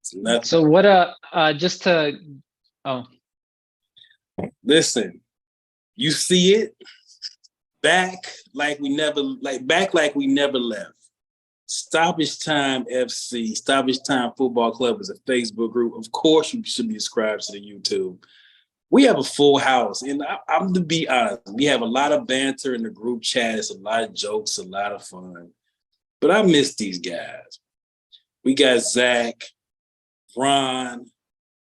It's nothing. So what? Just to Listen, you see it back like we never left. Stoppage Time FC, Stoppage Time Football Club is a Facebook group. Of course, you should be subscribed to the YouTube. We have a full house, and I'm to be honest, we have a lot of banter in the group chat. It's a lot of jokes, a lot of fun. But I miss these guys. We got Zach, Ron,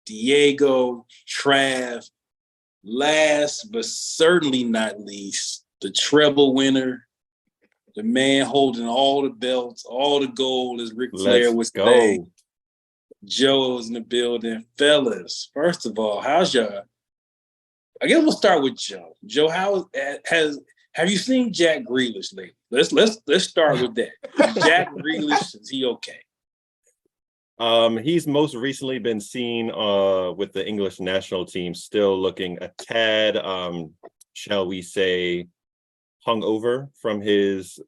Diego, Trav. Last but certainly not least, the treble winner, the man holding all the belts, all the gold, as Ric Flair would say. Joe is in the building. Fellas, first of all, how's y'all? I guess we'll start with Joe. Joe, have you seen Jack Grealish lately? Let's start with that. Jack Grealish, is he okay? He's most recently been seen with the English national team, still looking a tad, shall we say, hungover from his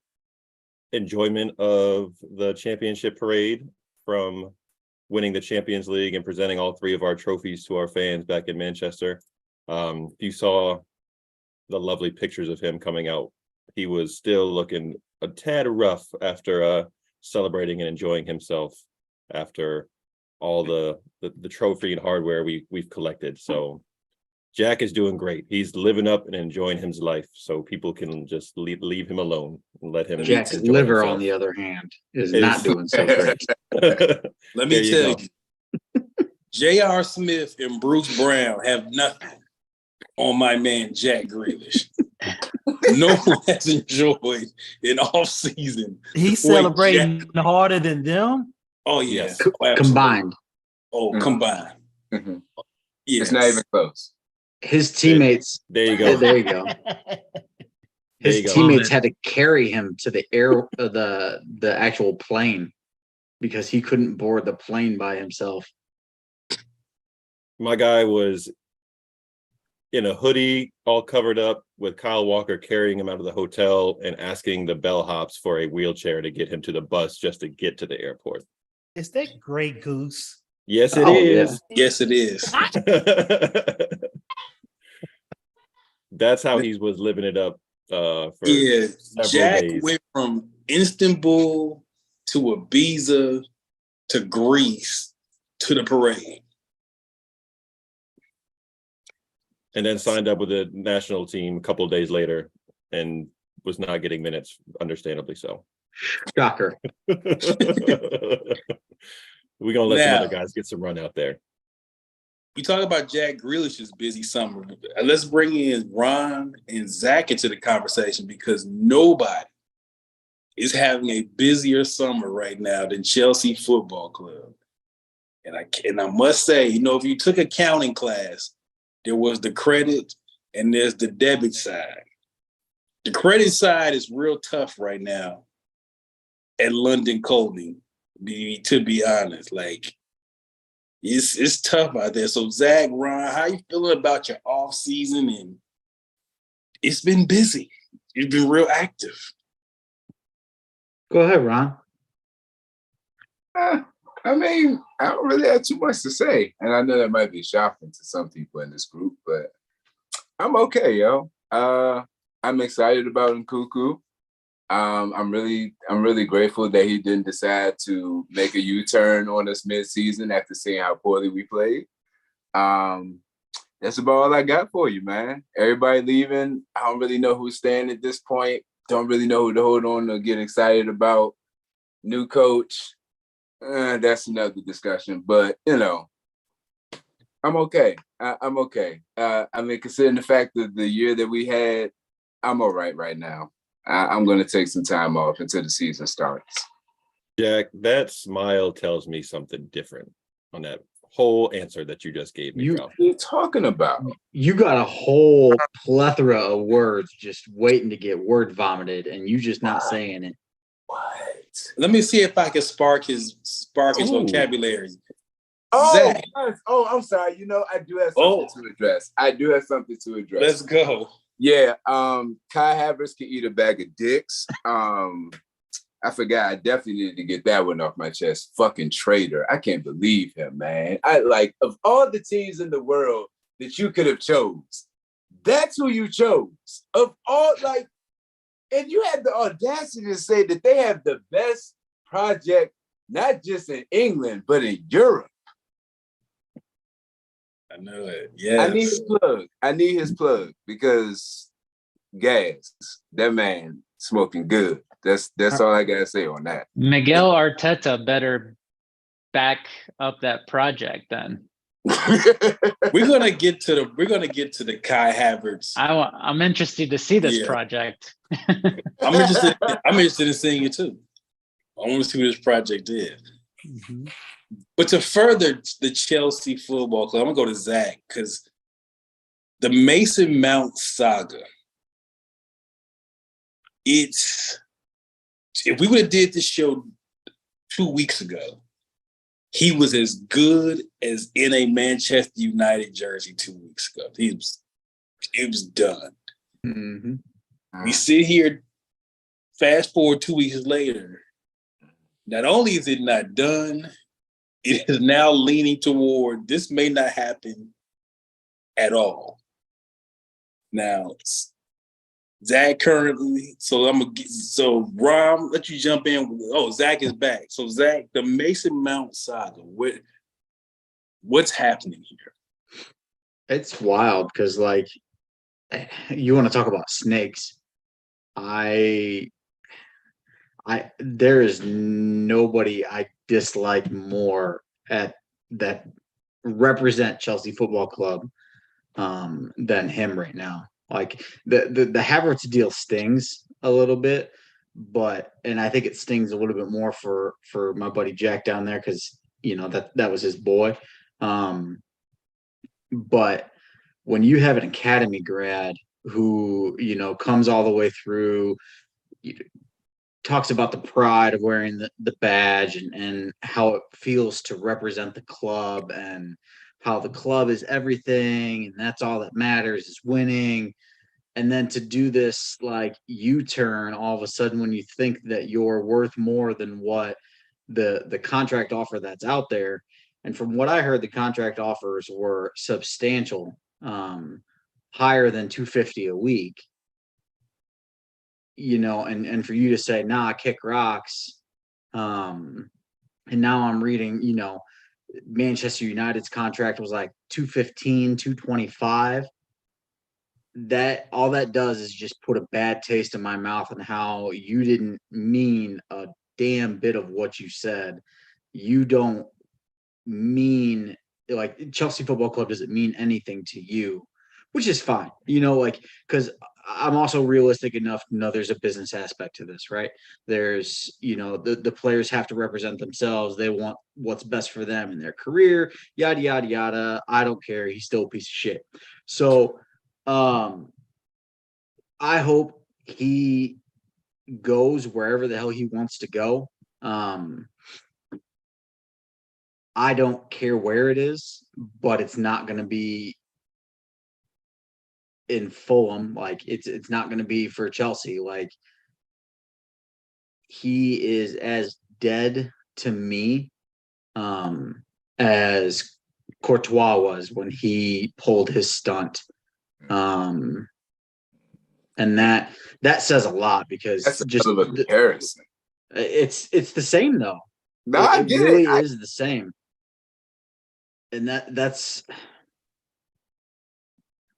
enjoyment of the championship parade, from winning the Champions League and presenting all three of our trophies to our fans back in Manchester. If you saw the lovely pictures of him coming out, he was still looking a tad rough after celebrating and enjoying himself after all the trophy and hardware we've collected. So Jack is doing great. He's living up and enjoying his life, so people can just leave him alone and let him. Jack's liver, on the other hand, is not doing so great. Let me tell you, J.R. Smith and Bruce Brown have nothing on my man Jack Grealish. No one has enjoyed an off season. He's celebrating harder than them. Oh yes, combined. Oh, combined. Mm-hmm. Yes. It's not even close. His teammates. There you go. There you go. His teammates had to carry him to the the actual plane because he couldn't board the plane by himself. My guy was in a hoodie, all covered up, with Kyle Walker carrying him out of the hotel and asking the bellhops for a wheelchair to get him to the bus just to get to the airport. Is that Grey Goose? Yes, it is. Yeah. Yes, it is. That's how he was living it up for Jack days. Went from Istanbul to Ibiza to Greece to the parade. And then signed up with the national team a couple of days later and was not getting minutes, understandably so. Shocker. We're going to let some other guys get some run out there. We talk about Jack Grealish's busy summer. Let's bring in Ron and Zach into the conversation, because nobody is having a busier summer right now than Chelsea Football Club. And I must say, if you took accounting class, there was the credit and there's the debit side. The credit side is real tough right now at London Colney, to be honest. Like, it's tough out there. So Zach, Ron, how you feeling about your off season? And it's been busy. You've been real active. Go ahead, Ron. I mean, I don't really have too much to say. And I know that might be shocking to some people in this group, but I'm okay, yo. I'm excited about Nkuku. I'm really grateful that he didn't decide to make a U-turn on us mid-season after seeing how poorly we played. That's about all I got for you, man. Everybody leaving. I don't really know who's staying at this point. Don't really know who to hold on to get excited about. New coach. That's another discussion. But, I'm okay. I'm okay. I mean, considering the fact that the year that we had, I'm all right now. I'm going to take some time off until the season starts. Jack, that smile tells me something different on that whole answer that you just gave me. What are you talking about? You got a whole plethora of words just waiting to get word vomited, and you just not saying it. What? Let me see if I can spark his vocabulary. Oh, Zach. yes. Oh, I'm sorry. I do have something to address. Let's go. Yeah, Kai Havertz can eat a bag of dicks. I I forgot. I definitely needed to get that one off my chest. Fucking traitor. I can't believe him, man. I like, of all the teams in the world that you could have chose, that's who you chose. Of all, like, and you had the audacity to say that they have the best project, not just in England, but in Europe. I know it. Yes. I need his plug because gas, that man smoking good. That's all I gotta say on that. Miguel Arteta better back up that project then. We're gonna get to the Kai Havertz. I'm interested to see this Yeah. project. I'm interested in seeing it too. I want to see what this project is. Mhm. But to further the Chelsea Football Club, I'm gonna go to Zach because the Mason Mount saga. If we would have did this show 2 weeks ago, he was as good as in a Manchester United jersey 2 weeks ago. It was done. Mhm. We sit here, fast forward 2 weeks later. Not only is it not done, it is now leaning toward this may not happen at all. Now, Zach currently, so Rom, let you jump in. Oh, Zach is back. So Zach, the Mason Mount saga, what's happening here? It's wild because, like, you want to talk about snakes. There is nobody I dislike more at that represent Chelsea Football Club than him right now. Like the Havertz deal stings a little bit, and I think it stings a little bit more for my buddy Jack down there because that was his boy. But when you have an academy grad who comes all the way through, talks about the pride of wearing the badge and how it feels to represent the club and how the club is everything and that's all that matters is winning. And then to do this like U-turn all of a sudden when you think that you're worth more than what the contract offer that's out there. And from what I heard, the contract offers were substantial, higher than $250 a week. And for you to say, nah, kick rocks. And now I'm reading, Manchester United's contract was like 215, 225. That all that does is just put a bad taste in my mouth on how you didn't mean a damn bit of what you said. You don't mean, like, Chelsea Football Club doesn't mean anything to you, which is fine, because I'm also realistic enough to know there's a business aspect to this, right? There's, the players have to represent themselves. They want what's best for them in their career, yada, yada, yada. I don't care. He's still a piece of shit. So I hope he goes wherever the hell he wants to go. I don't care where it is, but it's not going to be in Fulham. Like it's not going to be for Chelsea. Like he is as dead to me as Courtois was when he pulled his stunt. And that says a lot because That's just a comparison. It's the same though. No, I get really it. is the same. And that's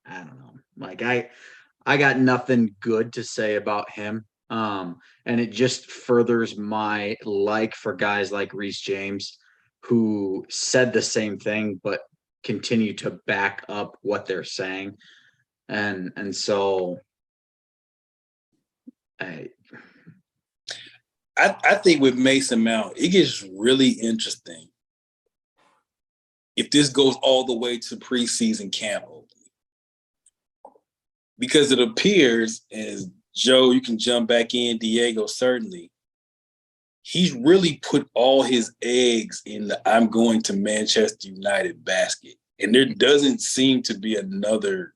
I don't know. Like I got nothing good to say about him. And it just furthers my like for guys like Reece James, who said the same thing but continue to back up what they're saying. And so I think with Mason Mount, it gets really interesting if this goes all the way to preseason camp. Because it appears, as Joe, you can jump back in, Diego, certainly, he's really put all his eggs in the I'm going to Manchester United basket. And there doesn't seem to be another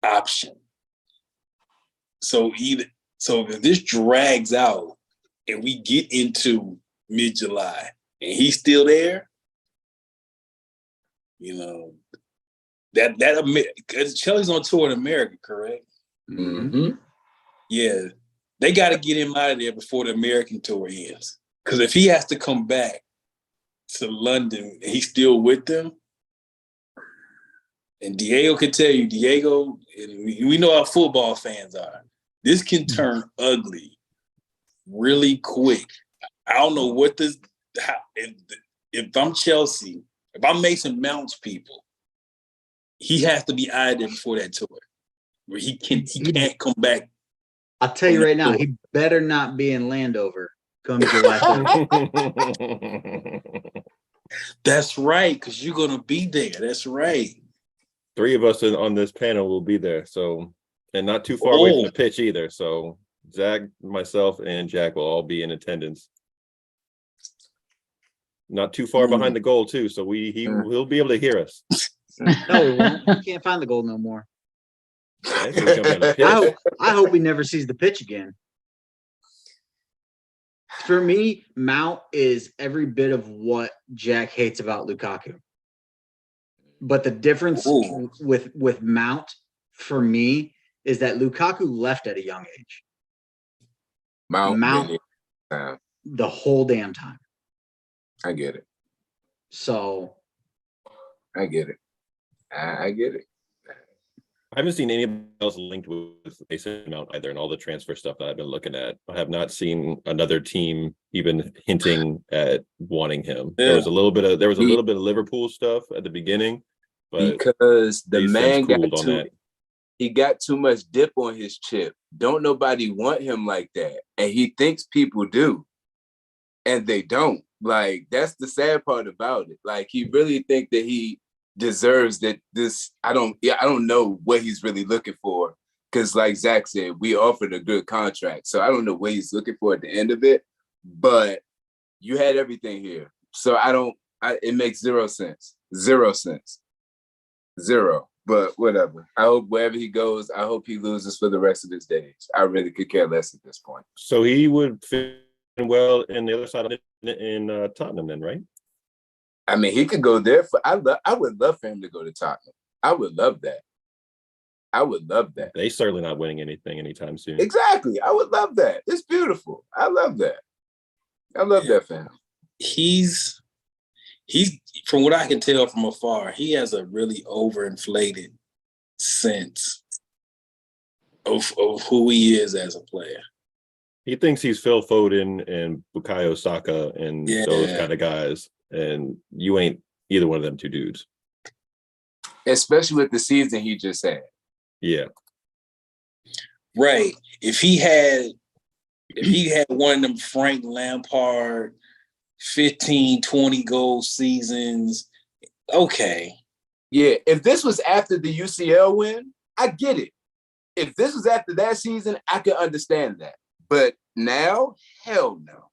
option. So if this drags out, and we get into mid-July and he's still there, you know, because Chelly's on tour in America, correct? Mm-hmm. Yeah, they got to get him out of there before the American tour ends. Because if he has to come back to London and he's still with them, and Diego can tell you, Diego, and we know how football fans are, this can turn ugly really quick. I don't know what this, if I'm Chelsea, if I'm Mason Mount's people, he has to be out of there before that tour. Where he can't come back. I'll tell you right now, he better not be in Landover come July 3rd. That's right, because you're gonna be there. That's right. 3 of us on this panel will be there, so, and not too far away from the pitch either. So Zach, myself, and Jack will all be in attendance. Not too far behind the goal too, so he'll be able to hear us. No, we won't. He can't find the goal no more. I I hope he never sees the pitch again. For me, Mount is every bit of what Jack hates about Lukaku. But the difference with Mount for me is that Lukaku left at a young age. Mount the whole damn time. I get it. So I get it. I get it. I haven't seen anybody else linked with Mason Mount either, and all the transfer stuff that I've been looking at. I have not seen another team even hinting at wanting him. Yeah. There was a little bit of Liverpool stuff at the beginning, but because the man he got too much dip on his chip. Don't nobody want him like that, and he thinks people do, and they don't. Like, that's the sad part about it. Like, he really think that he deserves that. This I don't know what he's really looking for, because like Zach said, we offered a good contract, so I don't know what he's looking for at the end of it, but you had everything here, so it makes zero sense, but whatever. I hope wherever he goes, I hope he loses for the rest of his days. I really could care less at this point. So he would fit well in the other side of it in Tottenham then, right? I mean, he could go there. I would love for him to go to Tottenham. I would love that. They certainly not winning anything anytime soon. Exactly. I would love that. It's beautiful. I love that. I love that for him. He's from what I can tell from afar, he has a really overinflated sense of who he is as a player. He thinks he's Phil Foden and Bukayo Saka and those kind of guys. And you ain't either one of them two dudes. Especially with the season he just had. Yeah. Right. If he had one of them Frank Lampard 15, 20 goal seasons, okay. Yeah, if this was after the UCL win, I get it. If this was after that season, I could understand that. But now, hell no.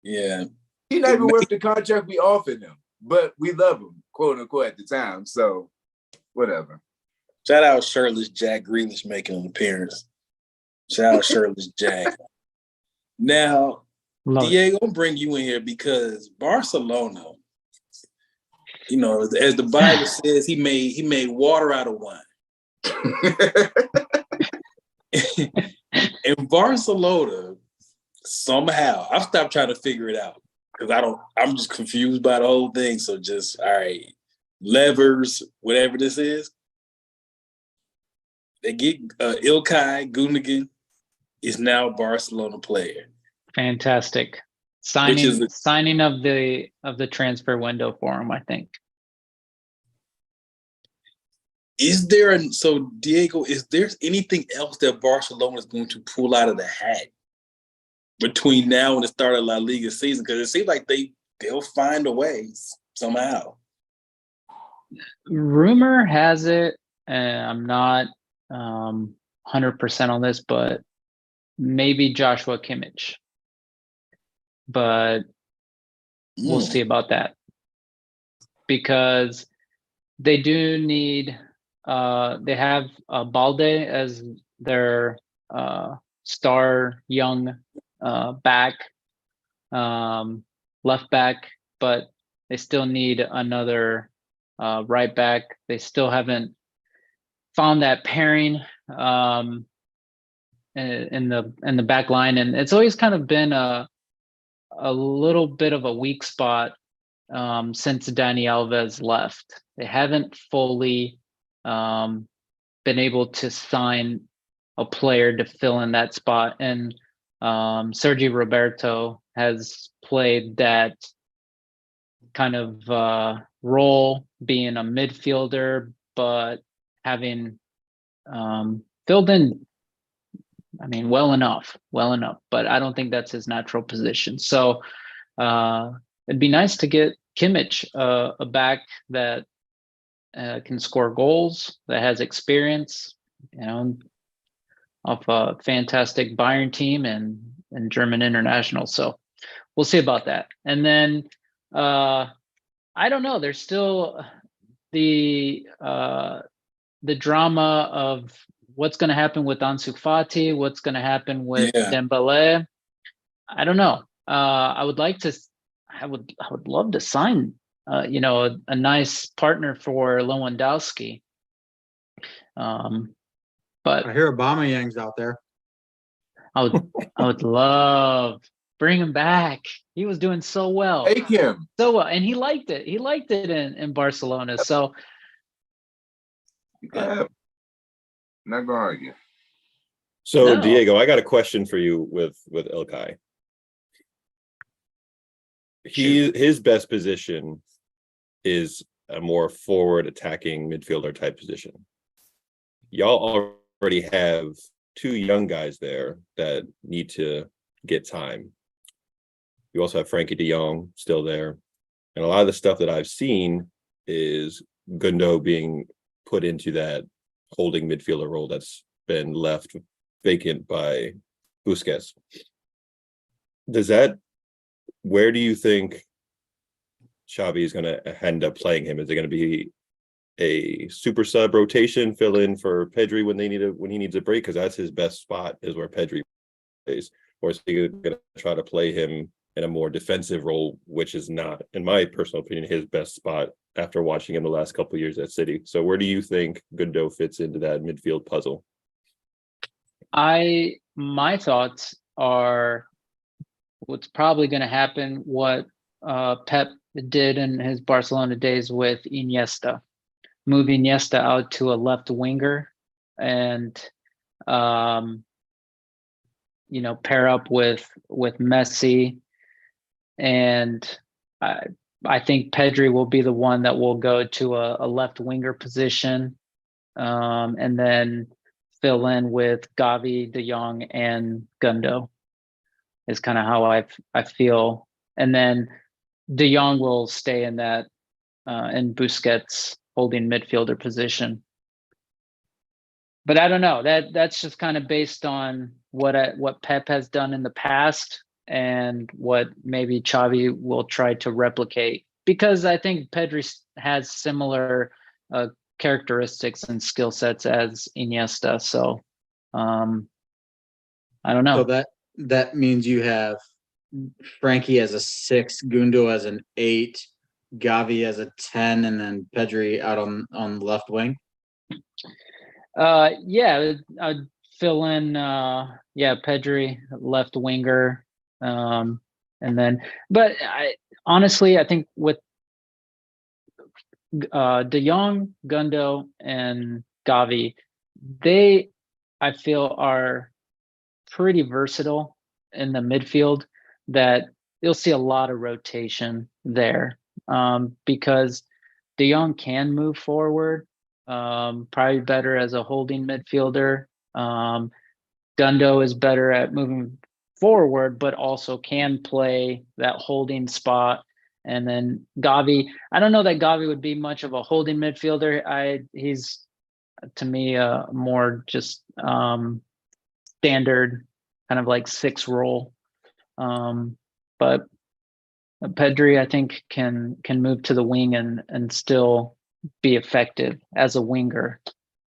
Yeah. He's not even worth the contract we offered him, but we love him, quote unquote, at the time. So, whatever. Shout out Shirtless Jack Grealish making an appearance. Shout out Shirtless Jack. Now, Diego, I'll bring you in here because Barcelona, you know, as the Bible says, he made water out of wine. In Barcelona, somehow, I've stopped trying to figure it out because I'm just confused by the whole thing. So just, all right, levers, whatever this is. They get Ilkay Gundogan is now a Barcelona player. Fantastic. Signing of the transfer window for him, I think. Diego, is there anything else that Barcelona is going to pull out of the hat between now and the start of La Liga season? Because it seems like they'll find a way somehow. Rumor has it, and I'm not 100% on this, but maybe Joshua Kimmich. But we'll see about that. Because they do need they have Balde as their star young back, left back, but they still need another right back. They still haven't found that pairing in the back line, and it's always kind of been a little bit of a weak spot since Dani Alves left. They haven't fully been able to sign a player to fill in that spot, and Sergi Roberto has played that kind of role, being a midfielder, but having filled in, I mean, well enough, but I don't think that's his natural position. So it'd be nice to get Kimmich, a back that can score goals, that has experience, of a fantastic Bayern team and German international. So we'll see about that. And then I don't know. There's still the drama of what's going to happen with Ansu Fati, what's going to happen with Dembele. I don't know. I would love to sign, a nice partner for Lewandowski. But I hear Aubameyang's out there. I would love bring him back. He was doing so well. Take him. So well, and he liked it. He liked it in Barcelona. So Yeah. Not gonna argue. So No. Diego, I got a question for you with Ilkay. His best position is a more forward attacking midfielder type position. Y'all already have two young guys there that need to get time. You also have Frankie de Jong still there. And a lot of the stuff that I've seen is Gundo being put into that holding midfielder role that's been left vacant by Busquets. Where do you think Xavi is going to end up playing him? Is it going to be a super sub rotation, fill in for Pedri when he needs a break, because that's his best spot, is where Pedri plays, or is he going to try to play him in a more defensive role, which is not, in my personal opinion, his best spot after watching him the last couple of years at City? So where do you think Gundo fits into that midfield puzzle? My thoughts are what's probably going to happen, what Pep did in his Barcelona days with Iniesta. Move Iniesta out to a left winger and pair up with Messi, and I think Pedri will be the one that will go to a left winger position, and then fill in with Gavi, De Jong, and Gundo. Is kind of how I feel, and then De Jong will stay in that in Busquets holding midfielder position. But I don't know. That's just kind of based on what Pep has done in the past and what maybe Xavi will try to replicate, because I think Pedri has similar characteristics and skill sets as Iniesta. So I don't know. So that means you have Frankie as a 6, Gundo as an 8, Gavi as a 10, and then Pedri out on the left wing. Yeah, I'd fill in Pedri left winger, and then but honestly I think with De Jong, Gundo, and Gavi, I feel are pretty versatile in the midfield, that you'll see a lot of rotation there, because De Jong can move forward, probably better as a holding midfielder. Gundo is better at moving forward, but also can play that holding spot. And then Gavi, I don't know that Gavi would be much of a holding midfielder. He's to me more just standard kind of like 6 role. But Pedri, I think, can move to the wing and still be effective as a winger.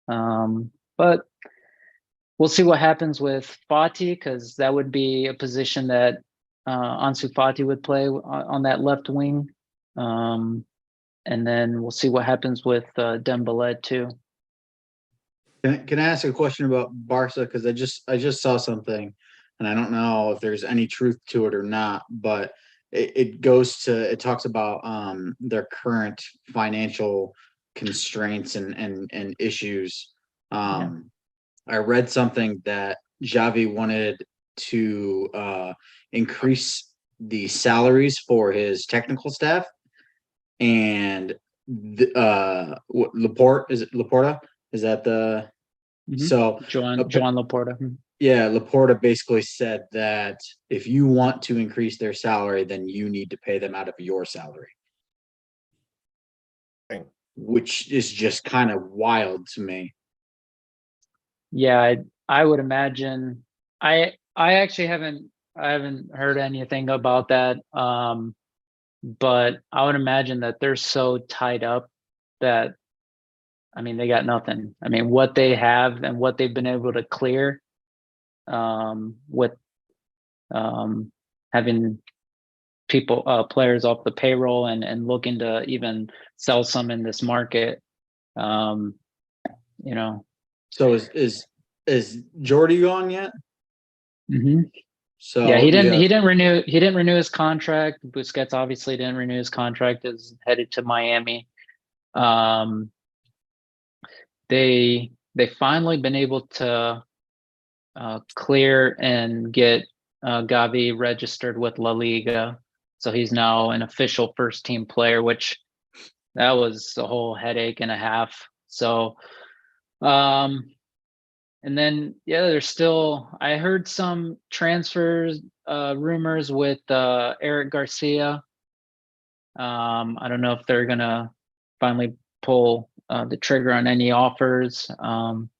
But we'll see what happens with Fati, because that would be a position that Ansu Fati would play on that left wing. And then we'll see what happens with Dembele too. Can I ask a question about Barca? Because I just saw something, and I don't know if there's any truth to it or not, but it talks about their current financial constraints and issues. I read something that Xavi wanted to increase the salaries for his technical staff, and Laporte, is it Laporta? Is that the so Joan Laporta. yeah, Laporta basically said that if you want to increase their salary, then you need to pay them out of your salary. Dang. Which is just kind of wild to me. Yeah, I would imagine. I actually haven't heard anything about that. But I would imagine that they're so tied up that, I mean, they got nothing. I mean, what they have and what they've been able to clear, with having players off the payroll and looking to even sell some in this market. So is Jordy gone yet? So yeah, he didn't renew his contract. Busquets obviously didn't renew his contract, is headed to Miami. They finally been able to clear and get Gavi registered with La Liga, so he's now an official first team player, which that was a whole headache and a half. So and then there's still, I heard some transfers rumors with Eric Garcia. I don't know if they're gonna finally pull the trigger on any offers,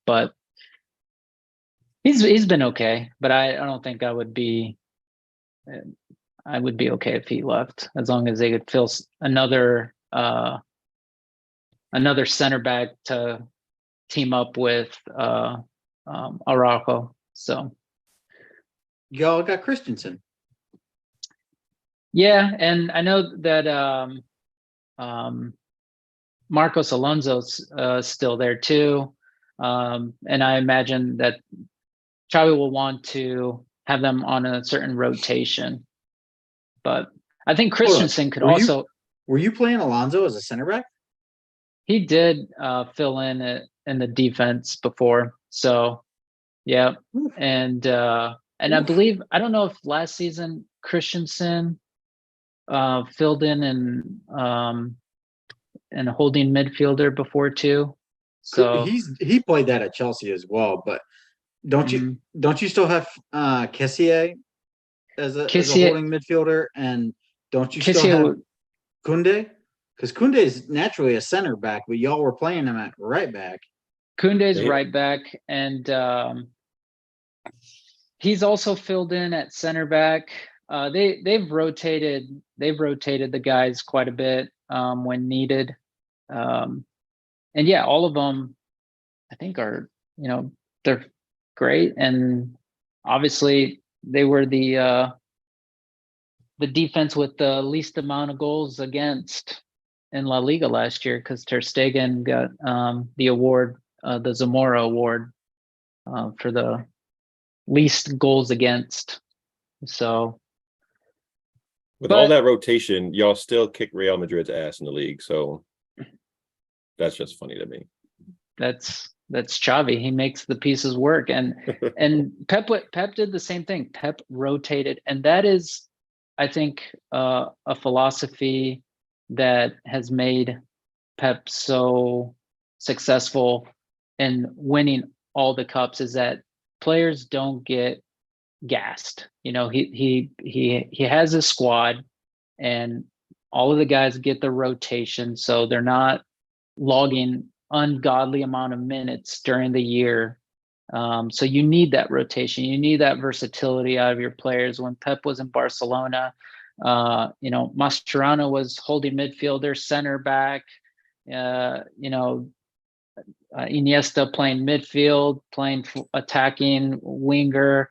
but he's been okay. But I don't think I would be okay if he left, as long as they could fill another center back to team up with Araujo. So y'all got Christensen. Yeah, and I know that Marcos Alonso's still there too, and I imagine that Xavi will want to have them on a certain rotation. But I think Christensen could also. Were you playing Alonso as a center back? He did fill in the defense before, so yeah, and I believe, I don't know if last season Christensen filled in and a holding midfielder before too. So he played that at Chelsea as well. But don't you still have Kessié as a holding midfielder, and don't you still have Koundé? Because Koundé is naturally a center back, but y'all were playing him at right back. Koundé's right back, and he's also filled in at center back. They've rotated the guys quite a bit when needed, and yeah, all of them I think are, they're great, and obviously they were the defense with the least amount of goals against in La Liga last year, because Ter Stegen got the award, the Zamora Award, for the least goals against. So with all that rotation, y'all still kick Real Madrid's ass in the league. So that's just funny to me. That's Xavi. He makes the pieces work, and Pep did the same thing. Pep rotated, and that is, I think, a philosophy that has made Pep so successful in winning all the cups, is that players don't get gassed. He has a squad, and all of the guys get the rotation, so they're not logging ungodly amount of minutes during the year. So you need that rotation. You need that versatility out of your players. When Pep was in Barcelona, Mascherano was holding midfielder, center back, Iniesta playing midfield, playing attacking winger.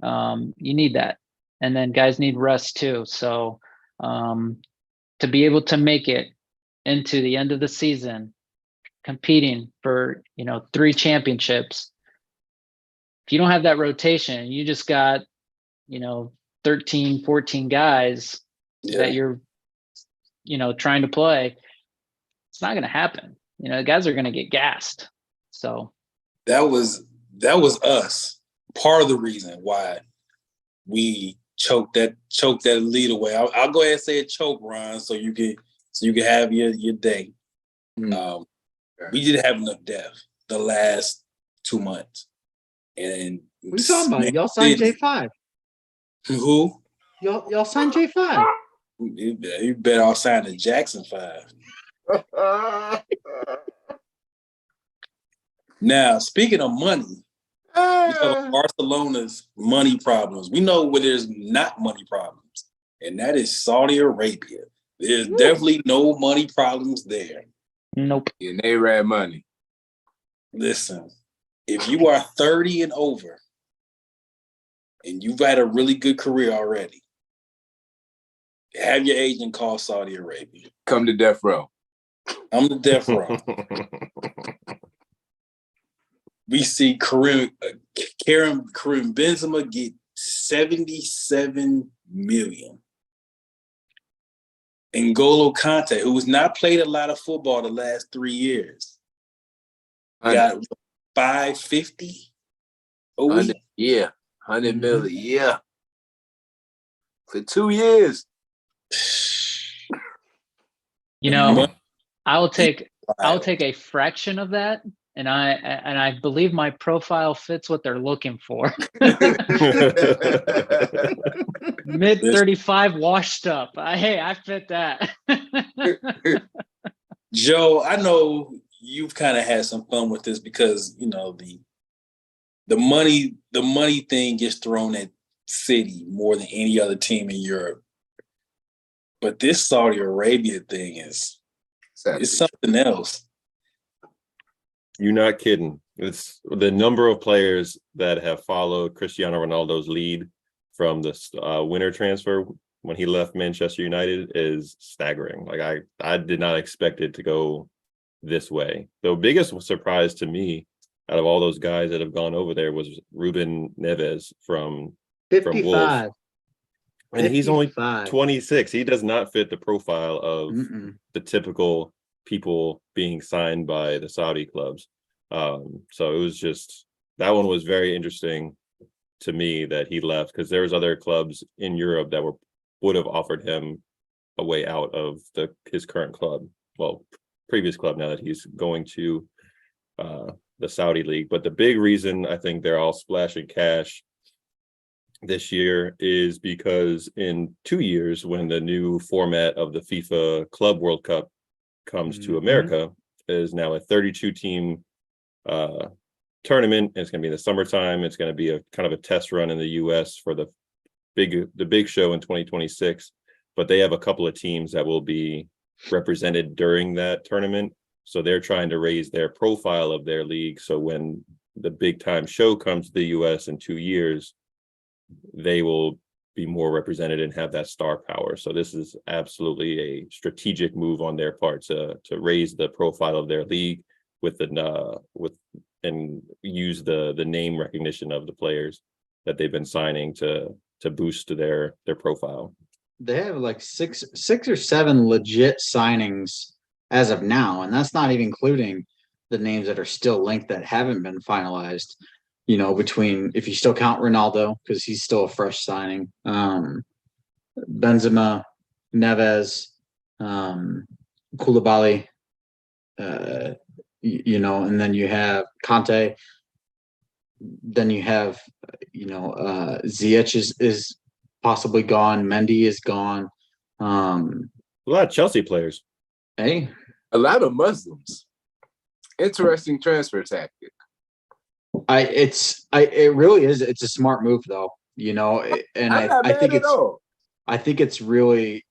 You need that, and then guys need rest too. So to be able to make it into the end of the season, competing for 3 championships, if you don't have that rotation, you just got 13, 14 guys that you're trying to play. It's not going to happen. Guys are going to get gassed. So that was us. Part of the reason why we choked that lead away. I'll go ahead and say a choke, Ron, so you can have your day. We didn't have enough depth the last 2 months, and What are you talking about? Y'all signed J5. Who? Y'all signed J5. You better all sign the Jackson 5. Now, speaking of money, Barcelona's money problems. We know where there's not money problems, and that is Saudi Arabia. There's definitely no money problems there. Nope. Yeah, they ran money. Listen, if you are 30 and over, and you've had a really good career already, have your agent call Saudi Arabia. Come to death row. I'm the death row. We see Karim Benzema get $77 million. N'Golo Kante, who has not played a lot of football the last 3 years, got $550 a week. Yeah, 100 million. Yeah, for 2 years. I'll take a fraction of that, and I believe my profile fits what they're looking for. Mid 35, washed up. I fit that. Joe, I know you've kind of had some fun with this because the money thing gets thrown at City more than any other team in Europe. But this Saudi Arabia thing it's something else. You're not kidding. It's the number of players that have followed Cristiano Ronaldo's lead from the winter transfer when he left Manchester United is staggering. Like I did not expect it to go this way. The biggest surprise to me out of all those guys that have gone over there was Ruben Neves from 55. Wolves. And 55. he's only 26. He does not fit the profile of the typical people being signed by the Saudi clubs. So it was just, that one was very interesting to me that he left, because there's other clubs in Europe that would have offered him a way out of his current club. Well, previous club, now that he's going to the Saudi league. But the big reason I think they're all splashing cash this year is because in 2 years, when the new format of the FIFA Club World Cup comes to America, is now a 32 team tournament. It's going to be in the summertime. It's going to be a kind of a test run in the US for the big show in 2026. But they have a couple of teams that will be represented during that tournament. So they're trying to raise their profile of their league. So when the big time show comes to the US in 2 years, they will be more represented and have that star power. So this is absolutely a strategic move on their part to raise the profile of their league and use the name recognition of the players that they've been signing to boost their profile. They have like six or seven legit signings as of now, and that's not even including the names that are still linked that haven't been finalized. Between, if you still count Ronaldo, because he's still a fresh signing, Benzema, Neves, Koulibaly, and then you have Kante. Then you have, Ziyech is possibly gone. Mendy is gone. A lot of Chelsea players. Hey, a lot of Muslims. Interesting transfer tactic. It really is. It's a smart move, though. And I think it's really.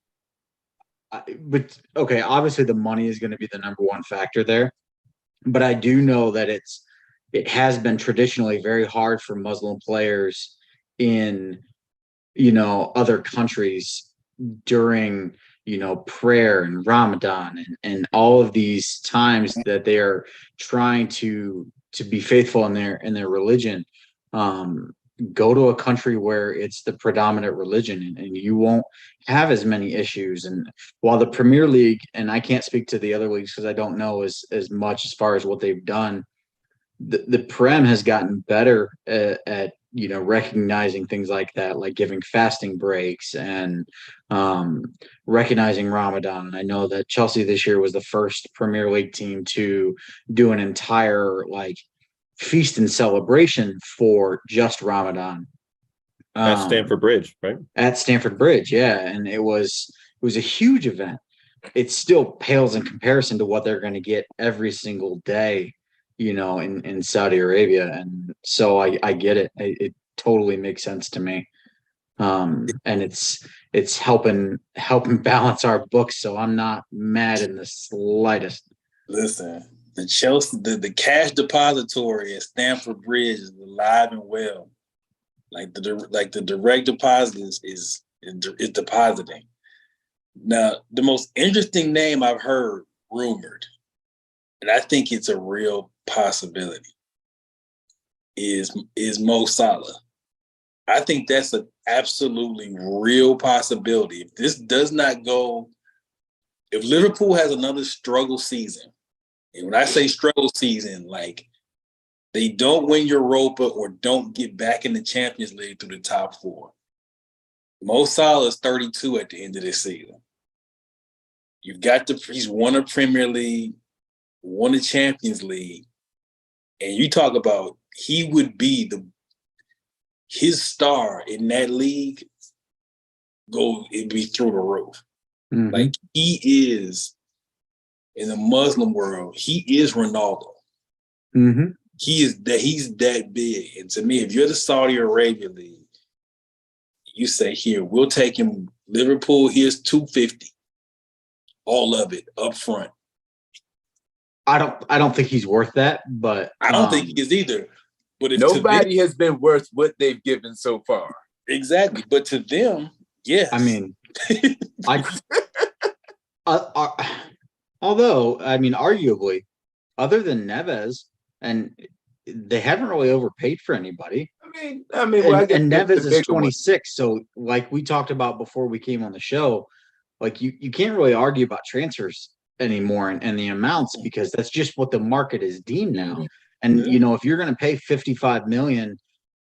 But okay, obviously the money is going to be the number one factor there. but I do know that it has been traditionally very hard for Muslim players in, other countries during, prayer and Ramadan and all of these times that they are trying to be faithful in their religion. Go to a country where it's the predominant religion, and you won't have as many issues. And while the Premier League, and I can't speak to the other leagues because I don't know as much as far as what they've done, the Prem has gotten better at recognizing things like that, like giving fasting breaks and recognizing Ramadan. I know that Chelsea this year was the first Premier League team to do an entire like feast and celebration for just Ramadan. At Stamford Bridge, right? At Stamford Bridge, yeah, and it was a huge event. It still pales in comparison to what they're going to get every single day, in Saudi Arabia. And so I get it. It totally makes sense to me. And it's helping balance our books. So I'm not mad in the slightest. Listen, the Chelsea, the cash depository at Stamford Bridge is alive and well. Like the direct deposit is depositing. Now, the most interesting name I've heard rumored, and I think it's a real possibility, is Mo Salah. I think that's an absolutely real possibility. If this does not go, if Liverpool has another struggle season, and when I say struggle season, like they don't win Europa or don't get back in the Champions League through the top four, Mo Salah is 32 at the end of this season. He's won a Premier League, won a Champions League, and you talk about he would be his star in that league it'd be through the roof. Mm-hmm. Like he is in the Muslim world, he is Ronaldo. Mm-hmm. He's that big. And to me, if you're the Saudi Arabia league, you say, here, we'll take him. Liverpool, here's 250. All of it up front. I don't think he's worth that, but I don't think he is either. But if nobody has been worth what they've given so far. Exactly. But to them, yes. I mean, although, I mean, arguably, other than Neves, and they haven't really overpaid for anybody. I mean, well, and Neves is 26. So, like we talked about before we came on the show, like you can't really argue about transfers anymore and the amounts, because that's just what the market is deemed now. And if you're going to pay 55 million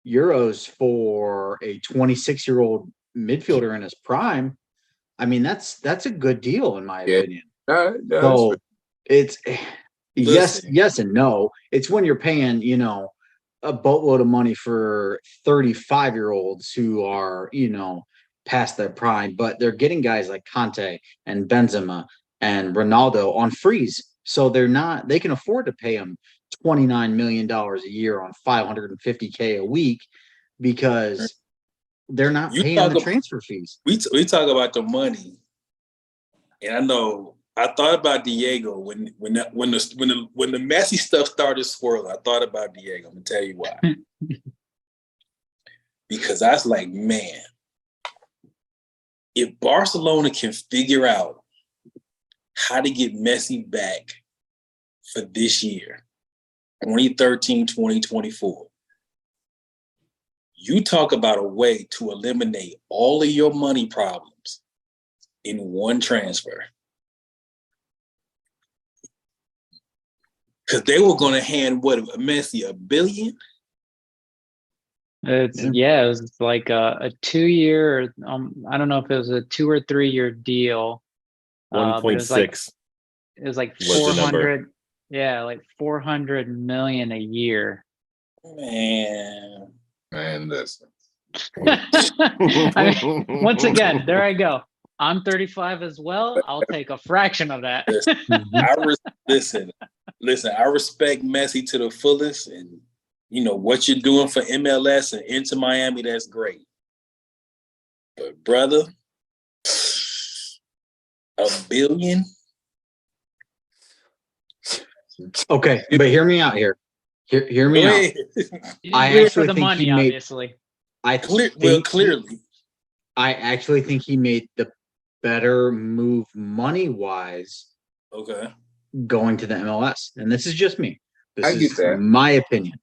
euros for a 26-year-old midfielder in his prime, I mean that's a good deal in my opinion. So it's yes and no. It's when you're paying a boatload of money for 35-year-olds who are past their prime, but they're getting guys like Conte and Benzema and Ronaldo on freeze. So they can afford to pay them $29 million a year on $550K a week, because they're not paying the transfer fees. We talk about the money, and I know I thought about Diego when the messy stuff started swirling. I thought about Diego. I'm gonna tell you why. Because I was like, man, if Barcelona can figure out how to get Messi back for this year, 2013, 2024, you talk about a way to eliminate all of your money problems in one transfer. Because they were going to hand Messi $1 billion. It was like a 2-year. I don't know if it was a 2 or 3 year deal. 1.6. It was like 400. Yeah, like 400 million a year. Man, listen. I mean, once again, there I go. I'm 35 as well. I'll take a fraction of that. Listen, I respect Messi to the fullest, and what you're doing for MLS and Inter Miami, that's great. But brother, $1 billion? Okay, but hear me out here. Hear me Go out. ahead. I Do it for actually the think money, he made- obviously. I Clearly. I actually think he made the better move money wise Okay. going to the MLS. And this is just me. This I is get that. my opinion.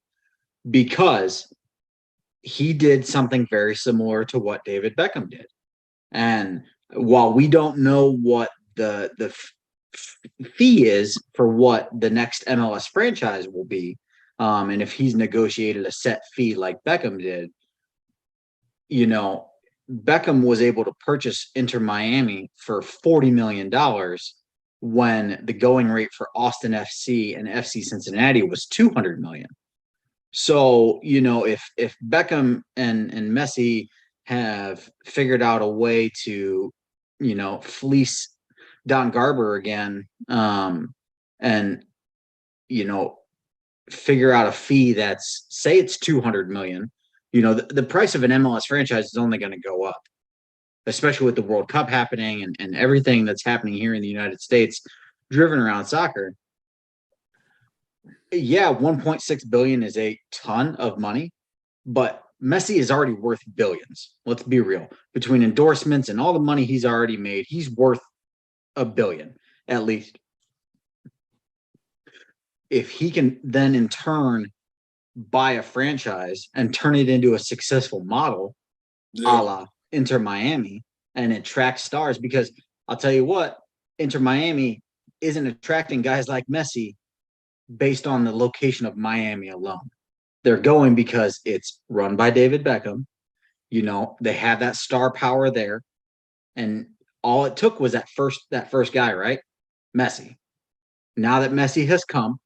Because he did something very similar to what David Beckham did. And while we don't know what the fee is for what the next MLS franchise will be, and if he's negotiated a set fee like Beckham did, you know, Beckham was able to purchase Inter Miami for $40 million when the going rate for Austin FC and FC Cincinnati was $200 million. So, you know, if Beckham and Messi have figured out a way to, you know, fleece Don Garber again, and, you know, figure out a fee that's, say it's 200 million, you know, the price of an MLS franchise is only going to go up, especially with the World Cup happening and everything that's happening here in the United States driven around soccer. Yeah, 1.6 billion is a ton of money, but Messi is already worth billions. Let's be real. Between endorsements and all the money he's already made, he's worth $1 billion at least. If he can then in turn buy a franchise and turn it into a successful model, a la Inter Miami, and attract stars, because I'll tell you what, Inter Miami isn't attracting guys like Messi based on the location of Miami alone. They're going because it's run by David Beckham. You know, they have that star power there. And all it took was that first guy, right? Messi. Now that Messi has come,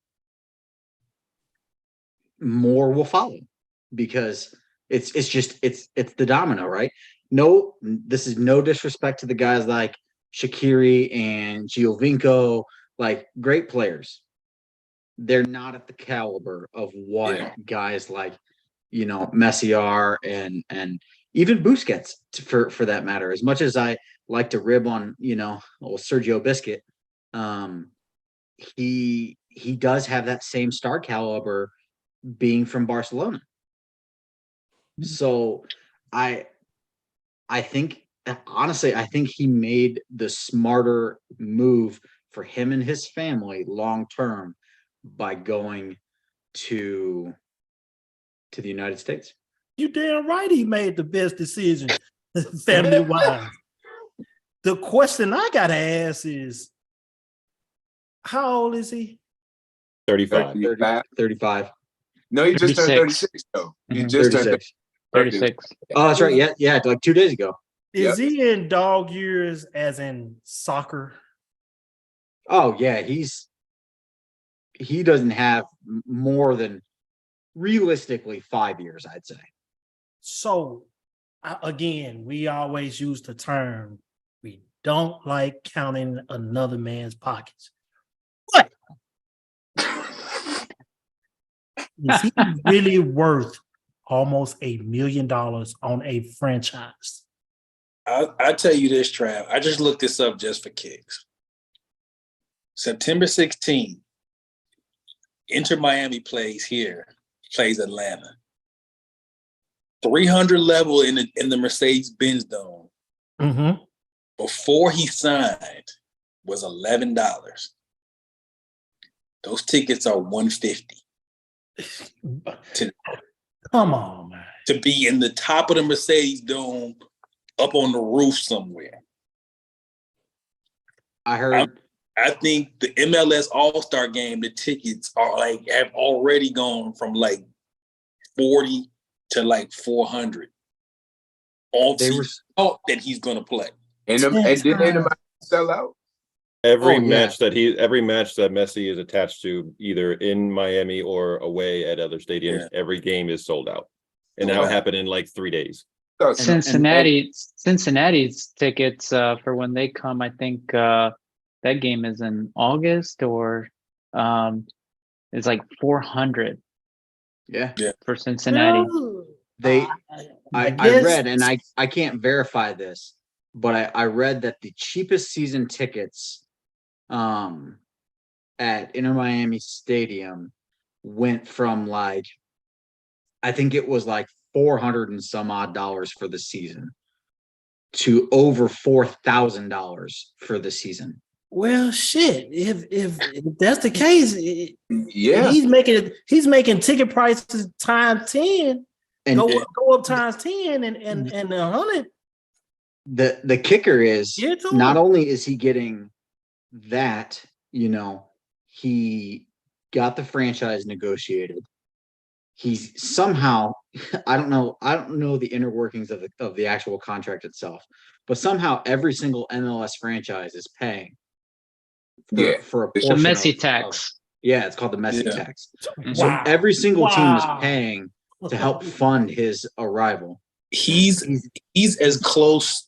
more will follow because it's the domino, right? No, this is no disrespect to the guys like Shaqiri and Giovinco, like great players. They're not at the caliber of what guys like, you know, Messi are and even Busquets for that matter. As much as I like to rib on, you know, old Sergio Biscuit, he does have that same star caliber being from Barcelona. So I think honestly, I think he made the smarter move for him and his family long term by going to the United States. You damn right he made the best decision family wise. The question I gotta ask is, how old is he? 35. 35. No, you just turned 36. 36 though. You Mhm. just turned 36. 36. Oh, that's right. Yeah, like 2 days ago. Is he in dog years as in soccer? Oh yeah, he doesn't have more than realistically 5 years, I'd say. So again, we always use the term, we don't like counting another man's pockets. But is he really worth almost $1 million on a franchise? I'll tell you this, Trav. I just looked this up just for kicks. September 16th, Inter Miami plays Atlanta. 300 level in the Mercedes-Benz Dome. Mm-hmm. Before he signed was $11. Those tickets are $150. Come on, man. To be in the top of the Mercedes Dome, up on the roof somewhere. I heard. I think the MLS All-Star Game, the tickets are have already gone from 40 to 400. They were That he's gonna play. And didn't anybody sell out? Every yeah. match that Messi is attached to, either in Miami or away at other stadiums, every game is sold out. And that'll happen in 3 days. Cincinnati's tickets for when they come, I think that game is in August or it's 400. Yeah. For Cincinnati. I read, and I can't verify this, but I read that the cheapest season tickets at Inter Miami Stadium went from like, I think it was like 400 and some odd dollars for the season to over $4,000 for the season. Well, shit. If that's the case, Yeah. he's making ticket prices times 10, And go up times 10 and 100. the kicker is Give it to not him. only is he getting that, you know, he got the franchise negotiated. He's somehow, I don't know the inner workings of the actual contract itself, but somehow every single MLS franchise is paying for a The portion The Messi of- tax. yeah, it's called the Messi Yeah. tax. Mhm. So Wow. every single team is Wow. paying to help fund his arrival. He's as close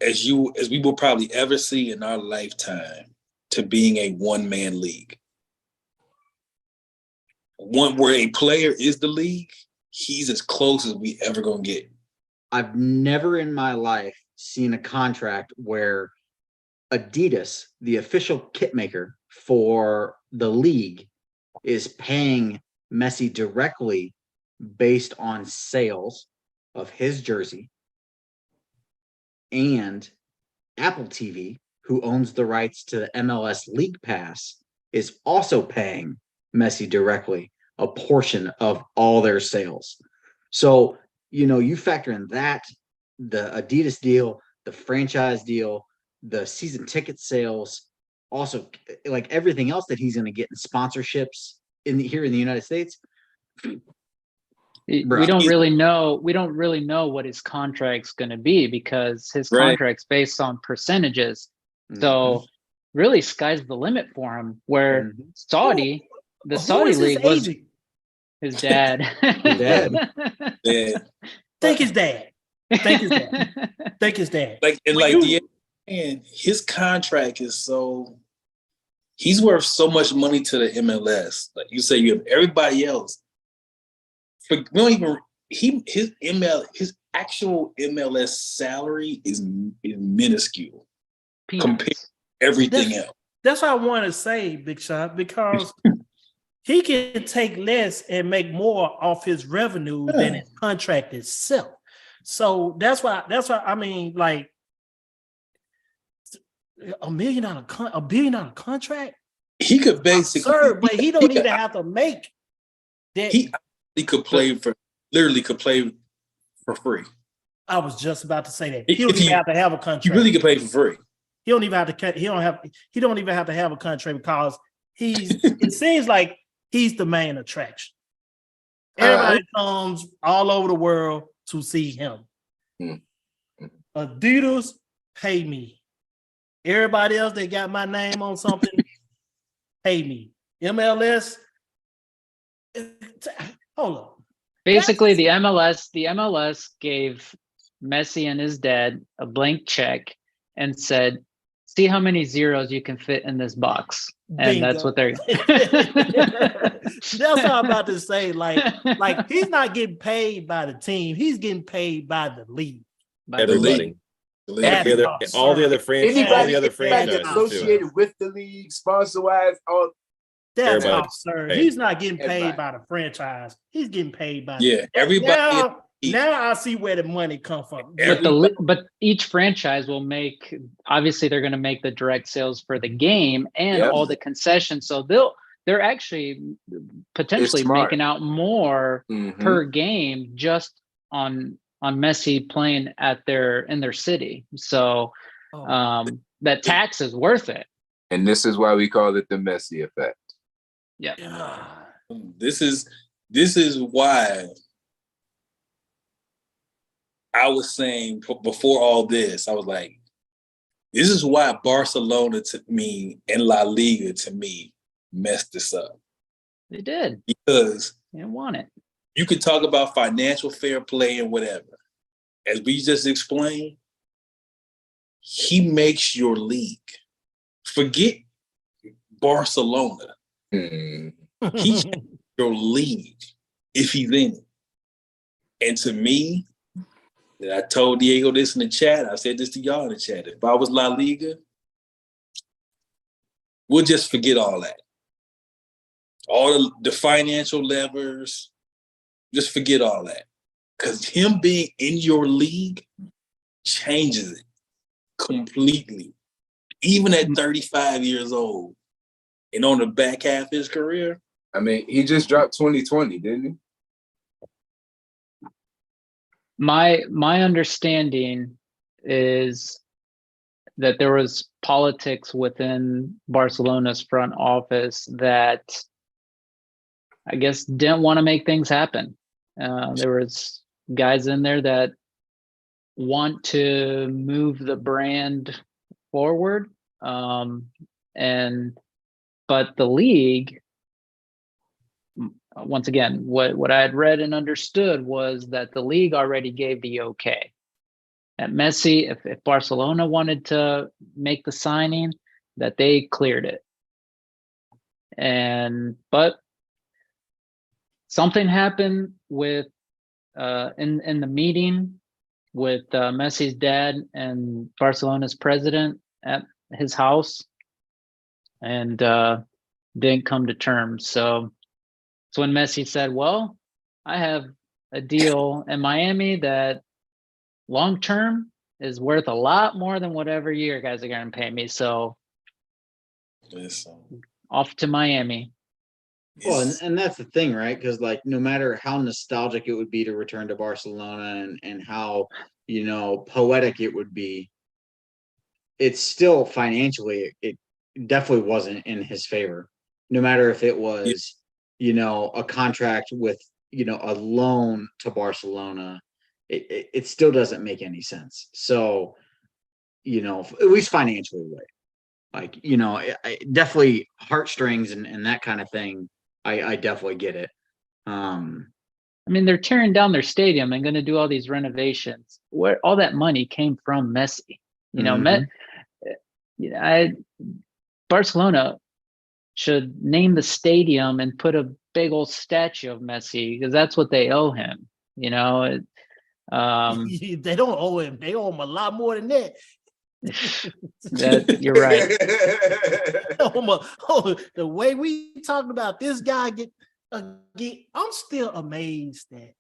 as we will probably ever see in our lifetime to being a one-man league. One where a player is the league, he's as close as we ever gonna get. I've never in my life seen a contract where Adidas, the official kit maker for the league, is paying Messi directly based on sales of his jersey, and Apple TV, who owns the rights to the MLS League Pass, is also paying Messi directly a portion of all their sales. So, you know, you factor in that, the Adidas deal, the franchise deal, the season ticket sales, also like everything else that he's going to get in sponsorships here in the United States. We Bruh. don't really know. We don't really know what his contract's going to be because his Right. contract's based on percentages. Mm-hmm. So really, sky's the limit for him. Where Mhm. the Who Saudi is his league was agent? his dad. His dad. Yeah. Think his dad. Think his dad. Think his dad. And his contract is so he's worth so much money to the MLS. Like you say, you have everybody else. We don't even his actual MLS salary is minuscule compared to everything else. That's what I want to say, Big Shot, because he can take less and make more off his revenue than his contract itself. So that's why I mean, like $1 billion contract. He could basically, Sir, but he don't even have to make that. He could play for free. I was just about to say that. If He don't he- even have to have a He contract. really could play for free. He don't even have to. He don't even have to have a contract because it seems like he's the main attraction. Everybody comes all over the world to see him. Hmm. Adidas pay me. Everybody else that got my name on something pay me. MLS. Hold on. Basically, the MLS gave Messi and his dad a blank check and said, "See how many zeros you can fit in this box." And that's Bingo. what they're. That's what I'm about to say. Like he's not getting paid by the team. He's getting paid by the league. By the Everybody. league. That's Every other, absurd. all the other franchises, all Anybody, the other anybody franchises too. associated with the league, sponsor wise, all That's Everybody absurd. paid. He's not getting paid Everybody. by the franchise. He's getting paid by Yeah, everybody. Now I see where the money come from. But each franchise will make. Obviously, they're going to make the direct sales for the game and Yep. all the concessions. So they're actually potentially smart. making out more Mhm. per game just on Messi playing in their city. So that tax is worth it. And this is why we call it the Messi effect. Yeah. This is why I was saying before all this, I was like, this is why Barcelona to me and La Liga to me messed this up. They did. Because They didn't want it. you could talk about financial fair play and whatever. As we just explained, he makes your league. Forget Barcelona. Mhm. He's your league if he's in it. And to me, I told Diego this in the chat. I said this to y'all in the chat. If I was La Liga, we'll just forget all that. all the financial levers. Just forget all that. Because him being in your league changes it completely. Even at 35 years old and on the back half of his career. I mean, he just dropped 2020, didn't he? My understanding is that there was politics within Barcelona's front office that I guess didn't want to make things happen. There was guys in there that want to move the brand forward, but the league, once again, what I had read and understood was that the league already gave the okay. At Messi, if Barcelona wanted to make the signing, that they cleared it. But something happened with in the meeting with Messi's dad and Barcelona's president at his house, and didn't come to terms. So it's when Messi said, well, I have a deal in Miami that long term is worth a lot more than whatever you guys are going to pay me. So off to Miami. Well, and that's the thing, right? Because like no matter how nostalgic it would be to return to Barcelona and how, you know, poetic it would be, it's still financially it definitely wasn't in his favor. No matter if it was, you know, a contract with, you know, a loan to Barcelona, it still doesn't make any sense. So, you know, at least financially, like, you know, I definitely heartstrings and that kind of thing. I definitely get it. I mean, they're tearing down their stadium and going to do all these renovations. Where all that money came from, Messi. You know, Barcelona should name the stadium and put a big old statue of Messi because that's what they owe him. You know, they don't owe him. They owe him a lot more than that. That you're right. The way we talking about this guy I'm still amazed at.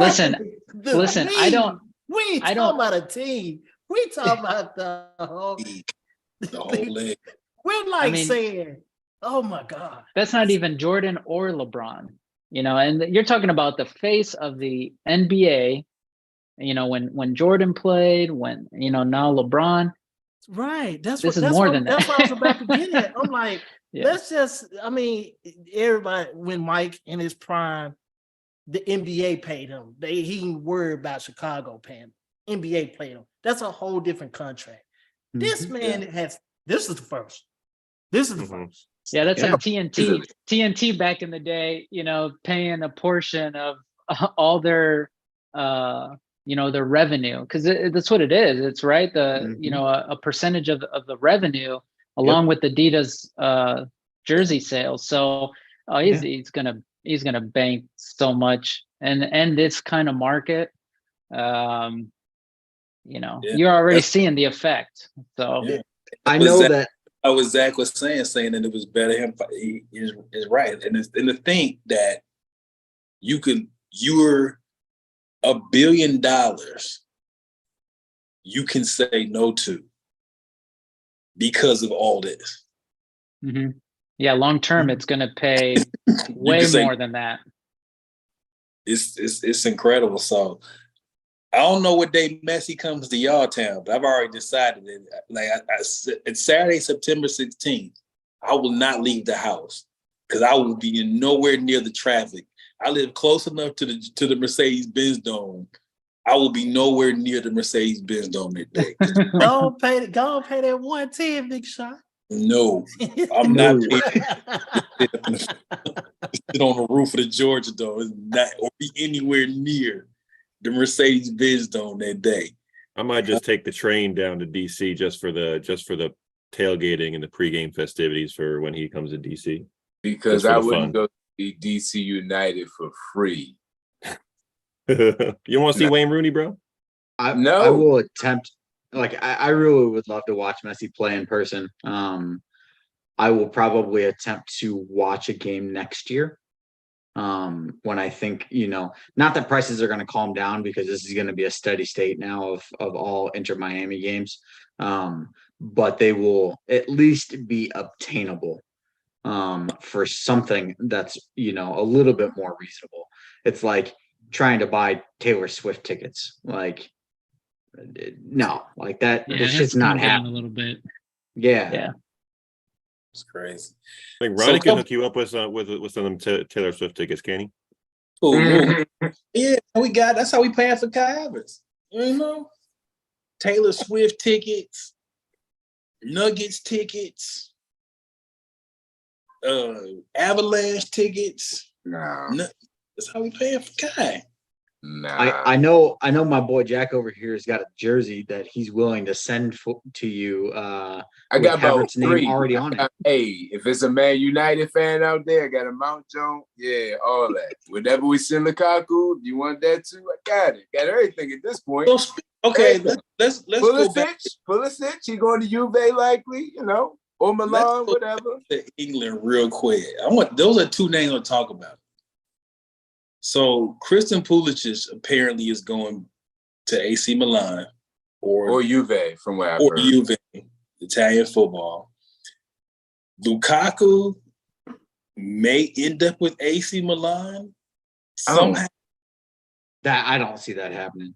Listen, we ain't talking about a team. We talking about the whole league. We're like saying, oh my God. That's not even Jordan or LeBron, you know, and you're talking about the face of the NBA. You know, when Jordan played, when, you know, now LeBron. Right. That's what I was about to get at. I'm like, let's just, I mean, everybody, when Mike in his prime, the NBA paid him. He didn't worry about Chicago paying him. NBA paid him. That's a whole different contract. This man this is the first. This is the first. Yeah, that's like TNT back in the day, you know, paying a portion of all their you know, their revenue, because that's what it is. It's right. You know, a percentage of the revenue along with Adidas jersey sales. So he's gonna bank so much, and this kind of market, you know, you're already seeing the effect. So I know that what Zach was saying that it was better him. He is right, and the thing that you're $1 billion you can say no to because of all this. Mm-hmm. Yeah, long term, it's going to pay way more than that. It's incredible. So I don't know what day Messi comes to y'all town, but I've already decided that. Like it's Saturday, September 16th. I will not leave the house because I will be nowhere near the traffic. I live close enough to the Mercedes-Benz Dome. I will be nowhere near the Mercedes-Benz Dome that day. Go pay that 110, Big Shot. No, I'm not paying. Sit on the roof of the Georgia Dome, or be anywhere near the Mercedes-Benz Dome that day. I might just take the train down to DC just for the tailgating and the pregame festivities for when he comes to DC. Because I wouldn't go DC United for free. You want to see Wayne Rooney, bro? I will attempt. Like I really would love to watch Messi play in person. I will probably attempt to watch a game next year. When I think, not that prices are going to calm down, because this is going to be a steady state now of all Inter Miami games. But they will at least be obtainable for something that's, a little bit more reasonable. It's like trying to buy Taylor Swift tickets. Like, no, like that. Yeah, This that's shit's not kind of getting a happening. little bit. Yeah. Yeah. It's crazy. I think So Ronnie can come- hook you up with some of them Taylor Swift tickets, can he? Ooh, yeah, that's how we paying for Kai Havertz. Taylor Swift tickets, Nuggets tickets, Avalanche tickets. Nah, That's how we paying for Kai. nah. I know my boy Jack over here has got a jersey that he's willing to send to you. I with got about Havertz's name 3 already on it. Hey, if it's a Man United fan out there, I got a Mount Jones. Yeah, all that. Whenever we send Lukaku, you want that too? I got it. Got everything at this point. So, okay, let's go back Pulisic, he going to Juve likely, or Milan, go whatever. to England real quick. Those are 2 names I'll talk about. So Christian Pulisic apparently is going to AC Milan Or Juve, from where I've or heard. Juve, Italian football. Lukaku may end up with AC Milan somehow. That I don't see that happening.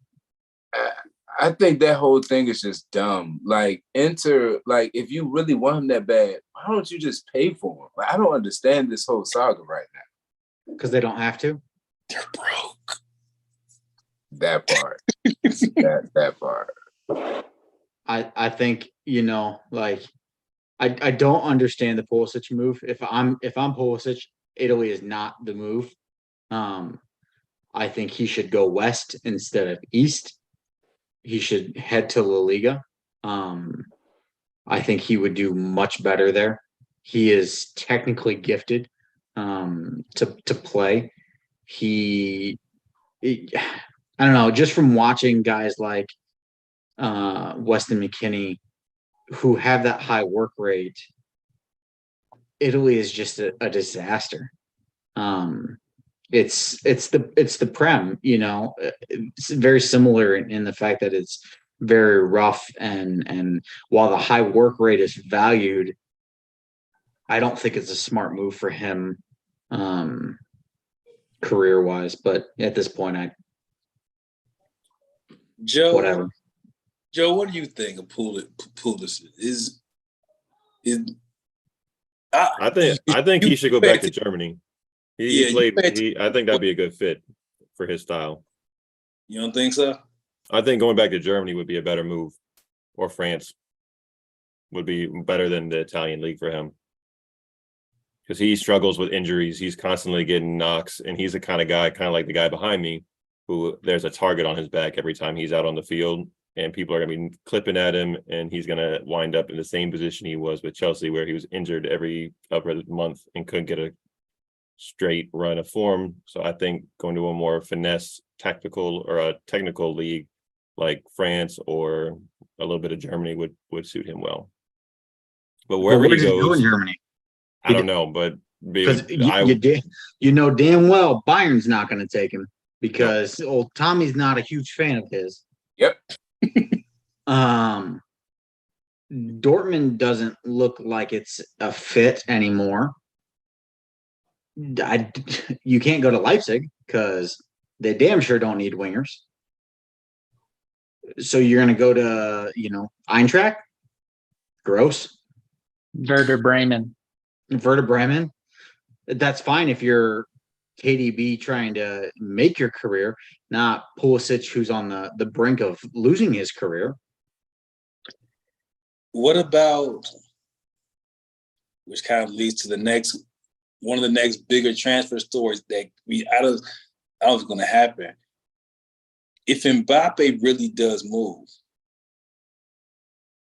I think that whole thing is just dumb. Like, if you really want him that bad, why don't you just pay for him? Like, I don't understand this whole saga right now. Because they don't have to. They're broke. That part. that part. I think, I don't understand the Pulisic move. If I'm Pulisic, Italy is not the move. I think he should go west instead of east. He should head to La Liga. I think he would do much better there. He is technically gifted to play. I don't know, just from watching guys like Weston McKennie who have that high work rate, Italy is just a disaster. It's the Prem, it's very similar in the fact that it's very rough, and while the high work rate is valued, I don't think it's a smart move for him career wise. But at this point, Joe, whatever. Joe, what do you think of Pulisic? I think he should go back to Germany. I think that'd be a good fit for his style. You don't think so? I think going back to Germany would be a better move, or France would be better than the Italian league for him, because he struggles with injuries. He's constantly getting knocks, and he's the kind of guy, kind of like the guy behind me, who there's a target on his back every time he's out on the field, and people are going to be clipping at him, and he's going to wind up in the same position he was with Chelsea, where he was injured every other month and couldn't get a straight run of form. So I think going to a more finesse tactical or a technical league like France or a little bit of Germany would suit him well. But wherever he goes, in Germany, I don't know, but because you know damn well Bayern's not going to take him, because old Tommy's not a huge fan of his. Yep. Dortmund doesn't look like it's a fit anymore. You can't go to Leipzig because they damn sure don't need wingers. So you're going to go to, Eintracht? Gross. Werder Bremen. That's fine if you're KDB trying to make your career, not Pulisic, who's on the brink of losing his career. What about, which kind of leads to one of the next bigger transfer stories that I was going to happen. If Mbappe really does move,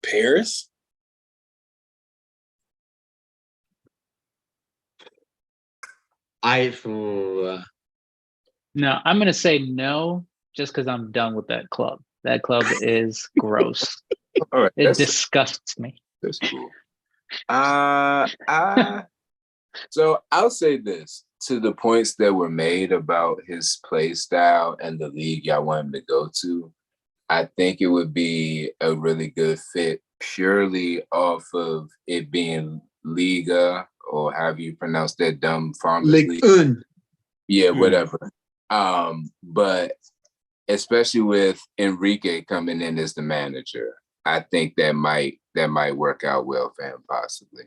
Paris? No, I'm going to say no, just because I'm done with that club. That club is gross. All right, It disgusts me. that's cool. So I'll say this to the points that were made about his play style and the league y'all want him to go to. I think it would be a really good fit purely off of it being Liga, or however you pronounce that dumb farmers Ligue league. 1. Yeah, whatever. But especially with Enrique coming in as the manager, I think that might work out well for him, possibly.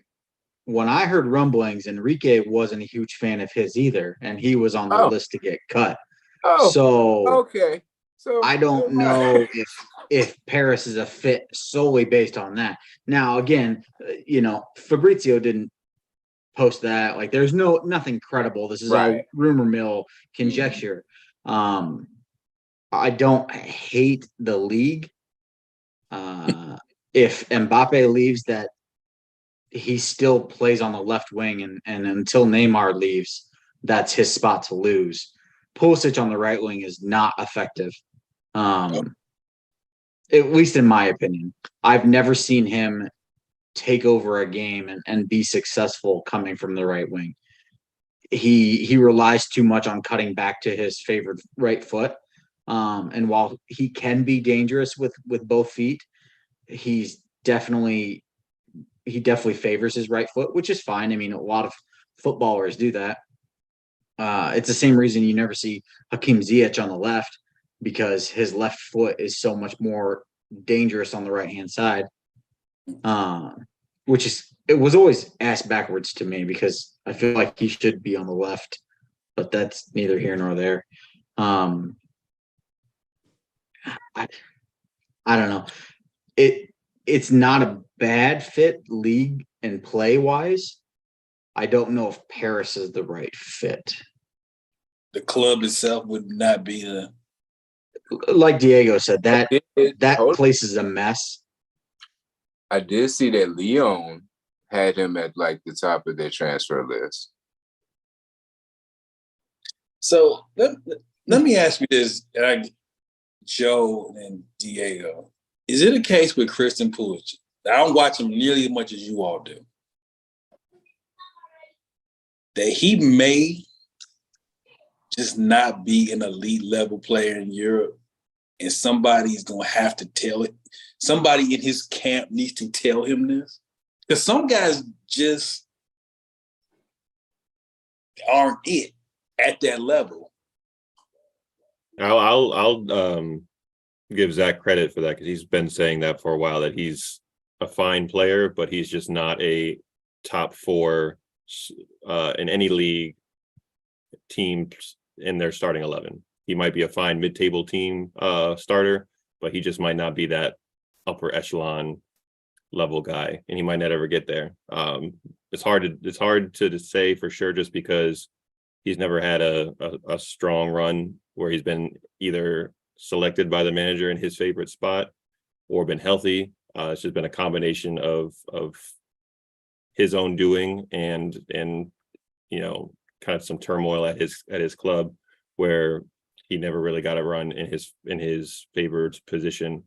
When I heard rumblings, Enrique wasn't a huge fan of his either, and he was on the Oh. list to get cut. Oh, So okay. So I don't know if Paris is a fit solely based on that. Now, again, Fabrizio didn't post that. Like, there's nothing credible. This is all Right. rumor mill conjecture. I don't hate the league. If Mbappe leaves, that he still plays on the left wing, and until Neymar leaves, that's his spot to lose. Pulisic on the right wing is not effective. At least in my opinion. I've never seen him take over a game and be successful coming from the right wing. He relies too much on cutting back to his favorite right foot. And while he can be dangerous with both feet, he definitely favors his right foot, which is fine. I mean, a lot of footballers do that. It's the same reason you never see Hakim Ziyech on the left, because his left foot is so much more dangerous on the right-hand side. It was always asked backwards to me, because I feel like he should be on the left, but that's neither here nor there. I don't know. It's not a bad fit league and play wise. I don't know if Paris is the right fit. The club itself would not be a. Like Diego said, that Hold- place is a mess. I did see that Lyon had him at like the top of their transfer list. So let me ask you this, Joe and Diego. Is it a case with Christian Pulisic? I don't watch him nearly as much as you all do, that he may just not be an elite level player in Europe, and somebody's going to have to tell it. Somebody in his camp needs to tell him this, because some guys just aren't it at that level. I'll give Zach credit for that, because he's been saying that for a while, that he's a fine player, but he's just not a top four in any league team in their starting 11. He might be a fine mid-table team starter, but he just might not be that upper echelon level guy, and he might not ever get there. It's hard to say for sure, just because he's never had a strong run where he's been either selected by the manager in his favorite spot or been healthy. It's just been a combination of his own doing and kind of some turmoil at his club, where he never really got a run in his favored position.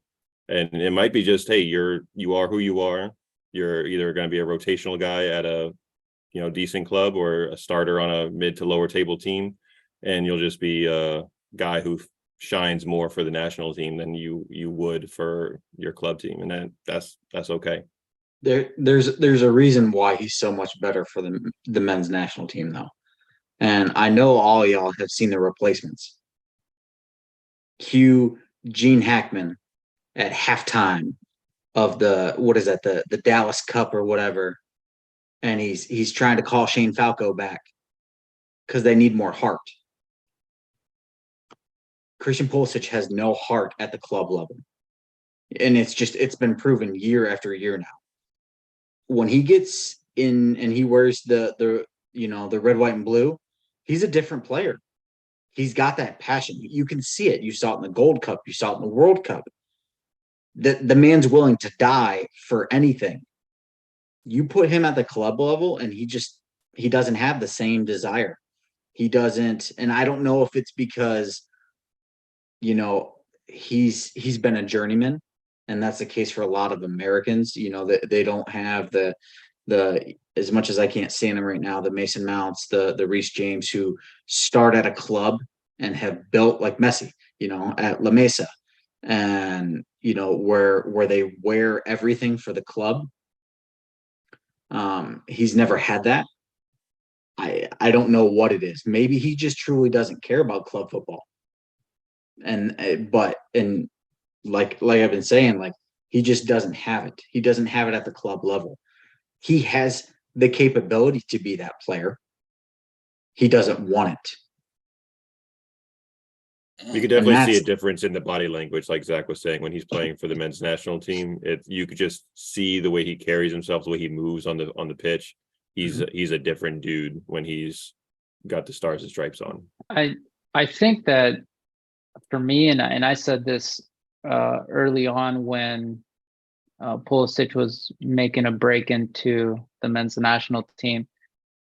And it might be just, hey, you are who you are. You're either going to be a rotational guy at a decent club, or a starter on a mid to lower table team, and you'll just be a guy who shines more for the national team than you would for your club team, and that's okay. There's a reason why he's so much better for the men's national team, though. And I know all y'all have seen the replacements. Gene Hackman at halftime of the Dallas Cup or whatever, and he's trying to call Shane Falco back because they need more heart. Christian Pulisic has no heart at the club level, and it's been proven year after year now. When he gets in and he wears the red, white, and blue, he's a different player. He's got that passion. You can see it. You saw it in the Gold Cup. You saw it in the World Cup. The man's willing to die for anything. You put him at the club level, and he doesn't have the same desire. He doesn't, and I don't know if it's because he's been a journeyman, and that's the case for a lot of Americans. They don't have the as much as I can't stand them right now, the Mason Mounts, the Reece James, who start at a club and have built like Messi, at La Mesa, and where they wear everything for the club. He's never had that. I don't know what it is. Maybe he just truly doesn't care about club football. And like I've been saying, like, he just doesn't have it. He doesn't have it at the club level. He has the capability to be that player. He doesn't want it. You could definitely see a difference in the body language, like Zach was saying, when he's playing for the men's national team. You could just see the way he carries himself, the way he moves on the pitch. He's a different dude when he's got the stars and stripes on. I think that for me, and I said this early on when Pulisic was making a break into the men's national team.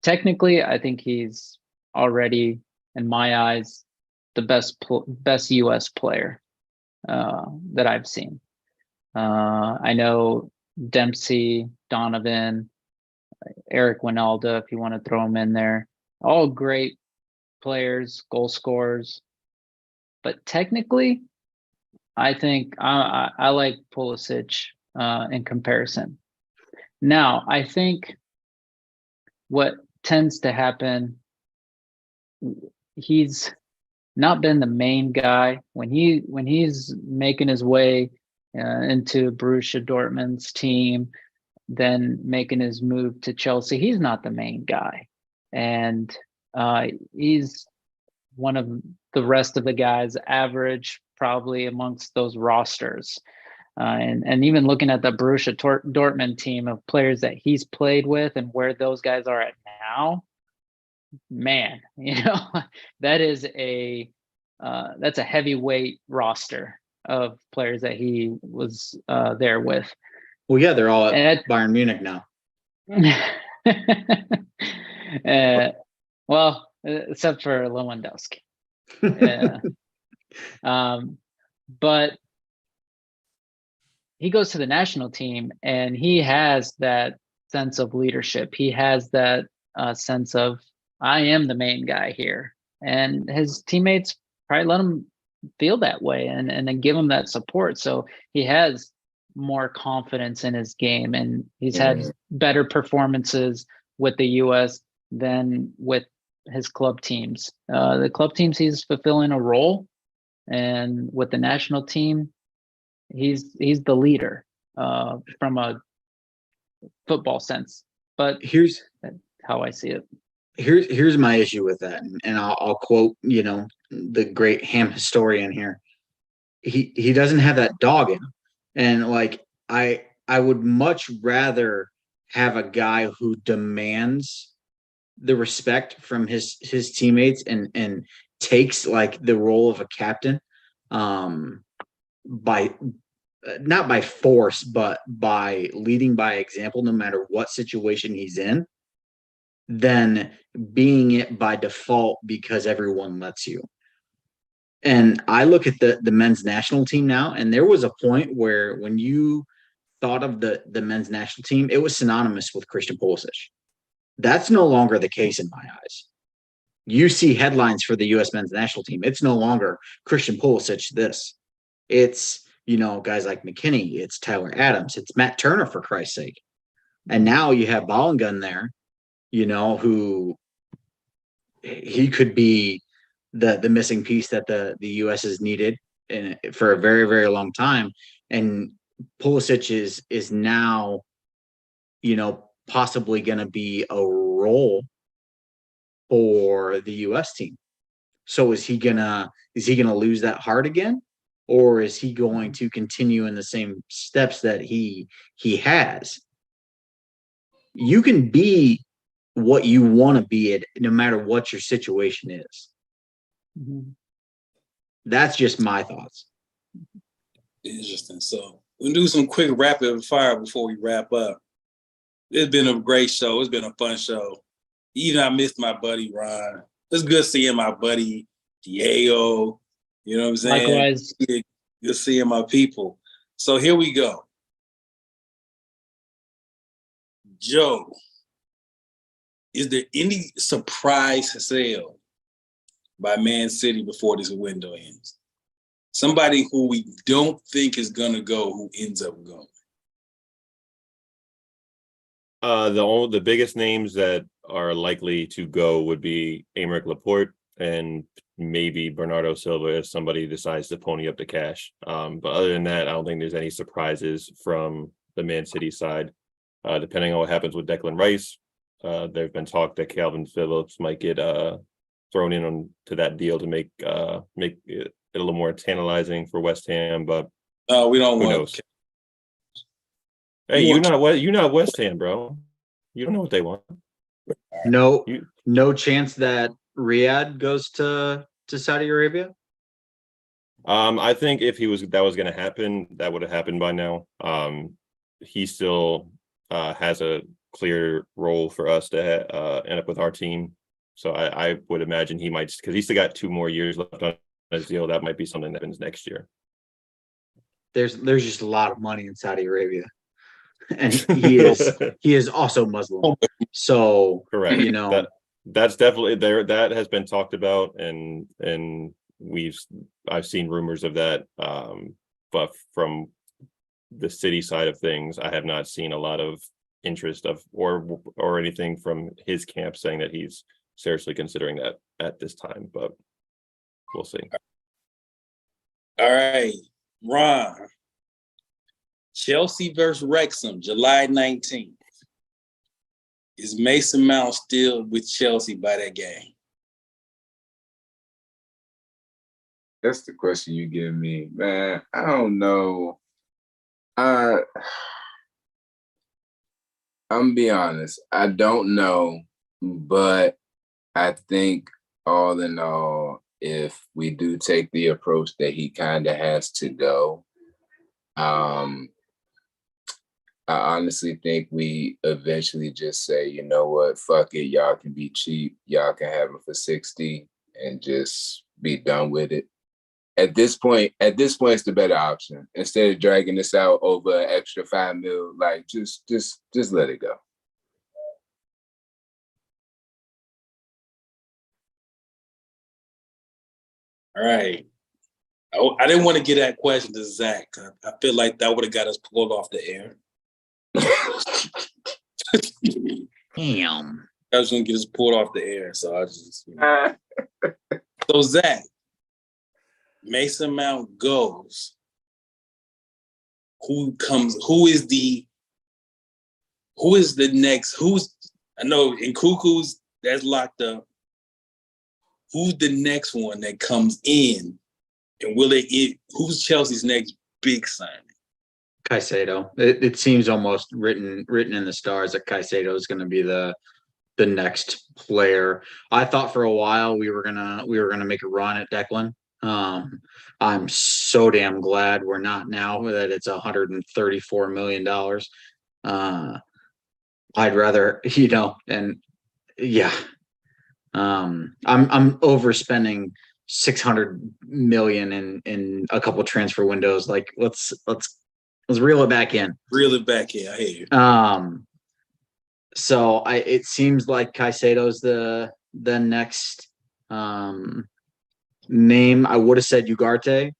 Technically, I think he's already, in my eyes, the best U.S. player that I've seen. I know Dempsey, Donovan, Eric Winalda, if you want to throw him in there, all great players, goal scorers. But technically, I think I like Pulisic in comparison. Now, I think what tends to happen, he's not been the main guy when he's making his way into Borussia Dortmund's team, then making his move to Chelsea. He's not the main guy, and he's one of the rest of the guys average probably amongst those rosters. And even looking at the Borussia Dortmund team of players that he's played with and where those guys are at now, man, that is that's a heavyweight roster of players that he was there with. Well, yeah, they're all at Bayern Munich now. Well, except for Lewandowski. But he goes to the national team and he has that sense of leadership. He has that sense of, I am the main guy here. And his teammates probably let him feel that way and then give him that support. So he has more confidence in his game, and he's had better performances with the U.S. than with his club teams. The club teams, he's fulfilling a role, and with the national team, he's the leader from a football sense. But here's how I see it. Here's my issue with that, and I'll quote the great ham historian here. He doesn't have that dog in him, and like I would much rather have a guy who demands the respect from his teammates and takes like the role of a captain, by not by force, but by leading by example, no matter what situation he's in, than being it by default because everyone lets you. And I look at the men's national team now, and there was a point where when you thought of the men's national team, it was synonymous with Christian Pulisic. That's no longer the case in my eyes. You see headlines for the U.S. men's national team. It's no longer Christian Pulisic this. It's, guys like McKinney. It's Tyler Adams. It's Matt Turner, for Christ's sake. And now you have Ballingun there, who he could be the missing piece that the U.S. has needed for a very, very long time. And Pulisic is now, possibly going to be a role for the U.S. team. So is he gonna lose that heart again, or is he going to continue in the same steps that he has? You can be what you want to be at, no matter what your situation is. Mm-hmm. That's just my thoughts. Interesting. So we'll do some quick rapid fire before we wrap up. It's been a great show. It's been a fun show. Even I missed my buddy Ron. It's good seeing my buddy Diego. You know what I'm saying? Likewise. Good seeing my people. So here we go. Joe, is there any surprise sale by Man City before this window ends? Somebody who we don't think is gonna go, who ends up going. The biggest names that are likely to go would be Aymeric Laporte and maybe Bernardo Silva if somebody decides to pony up the cash. But other than that, I don't think there's any surprises from the Man City side. Depending on what happens with Declan Rice, there's been talk that Calvin Phillips might get thrown in on to that deal to make it a little more tantalizing for West Ham. But We don't who want. knows? Hey, you're not West Ham, bro. You don't know what they want. No chance that Riyadh goes to Saudi Arabia. I think if that was going to happen, that would have happened by now. He still has a clear role for us to end up with our team. So I would imagine he might, because he's still got 2 more years left on his deal. That might be something that happens next year. There's just a lot of money in Saudi Arabia, and he is also Muslim. So Correct. You know, that's definitely there. That has been talked about, and I've seen rumors of that. But from the city side of things, I have not seen a lot of interest or anything from his camp saying that he's seriously considering that at this time. But we'll see. All right, Ron. Chelsea versus Wrexham, July 19th. Is Mason Mount still with Chelsea by that game? That's the question you give me, man. I don't know. I'm gonna be honest. I don't know, but I think all in all, if we do take the approach that he kind of has to go, I honestly think we eventually just say, you know what, fuck it, y'all can be cheap, y'all can have it for 60 and just be done with it. At this point, it's the better option. Instead of dragging this out over an extra $5 million, like just let it go. All right. I didn't want to get that question to Zach. I feel like that would have got us pulled off the air. damn. I was gonna get us pulled off the air, so I just. So Zach, Mason Mount goes. Who is the next? I know in Cuckoo's that's locked up. Who's the next one that comes in, and who's Chelsea's next big signing? Caicedo. It seems almost written in the stars that Caicedo is going to be the next player. I thought for a while we were gonna make a run at Declan. I'm so damn glad we're not now that it's $134 million. I'd rather, and yeah. I'm overspending 600 million in a couple transfer windows. Like let's reel it back in. Reel it back in. I hear you. So it seems like Caicedo's the next name. I would have said Ugarte,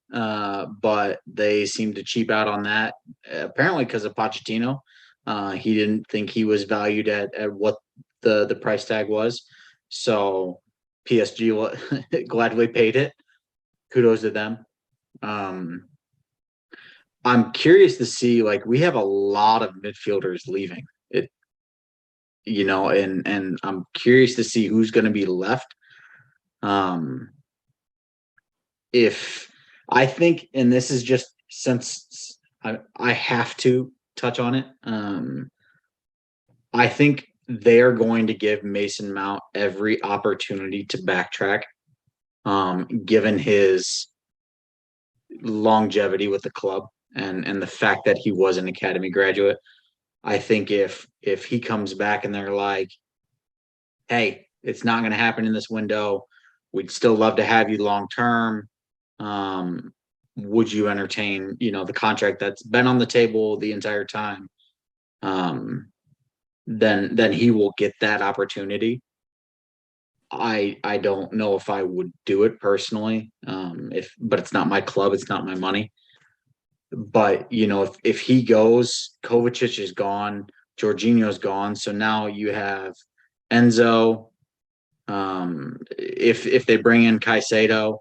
but they seem to cheap out on that. Apparently because of Pochettino. He didn't think he was valued at what the price tag was. So PSG gladly paid it. Kudos to them. I'm curious to see, like, we have a lot of midfielders leaving it, and I'm curious to see who's going to be left. If I think, and this is just since I have to touch on it, I think they're going to give Mason Mount every opportunity to backtrack, given his longevity with the club and the fact that he was an academy graduate. I think if he comes back and they're like, hey, it's not going to happen in this window, we'd still love to have you long term. Would you entertain, the contract that's been on the table the entire time? then he will get that opportunity. I don't know if I would do it personally. But it's not my club, it's not my money. But if he goes, Kovacic is gone, Jorginho's gone, so now you have Enzo. If they bring in Caicedo,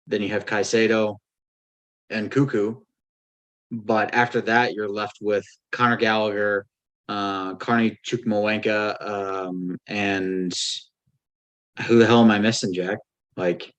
then you have Caicedo and Cuckoo. But after that, you're left with Conor Gallagher, Carney Chukwuemeka, and who the hell am I missing, Jack? Like,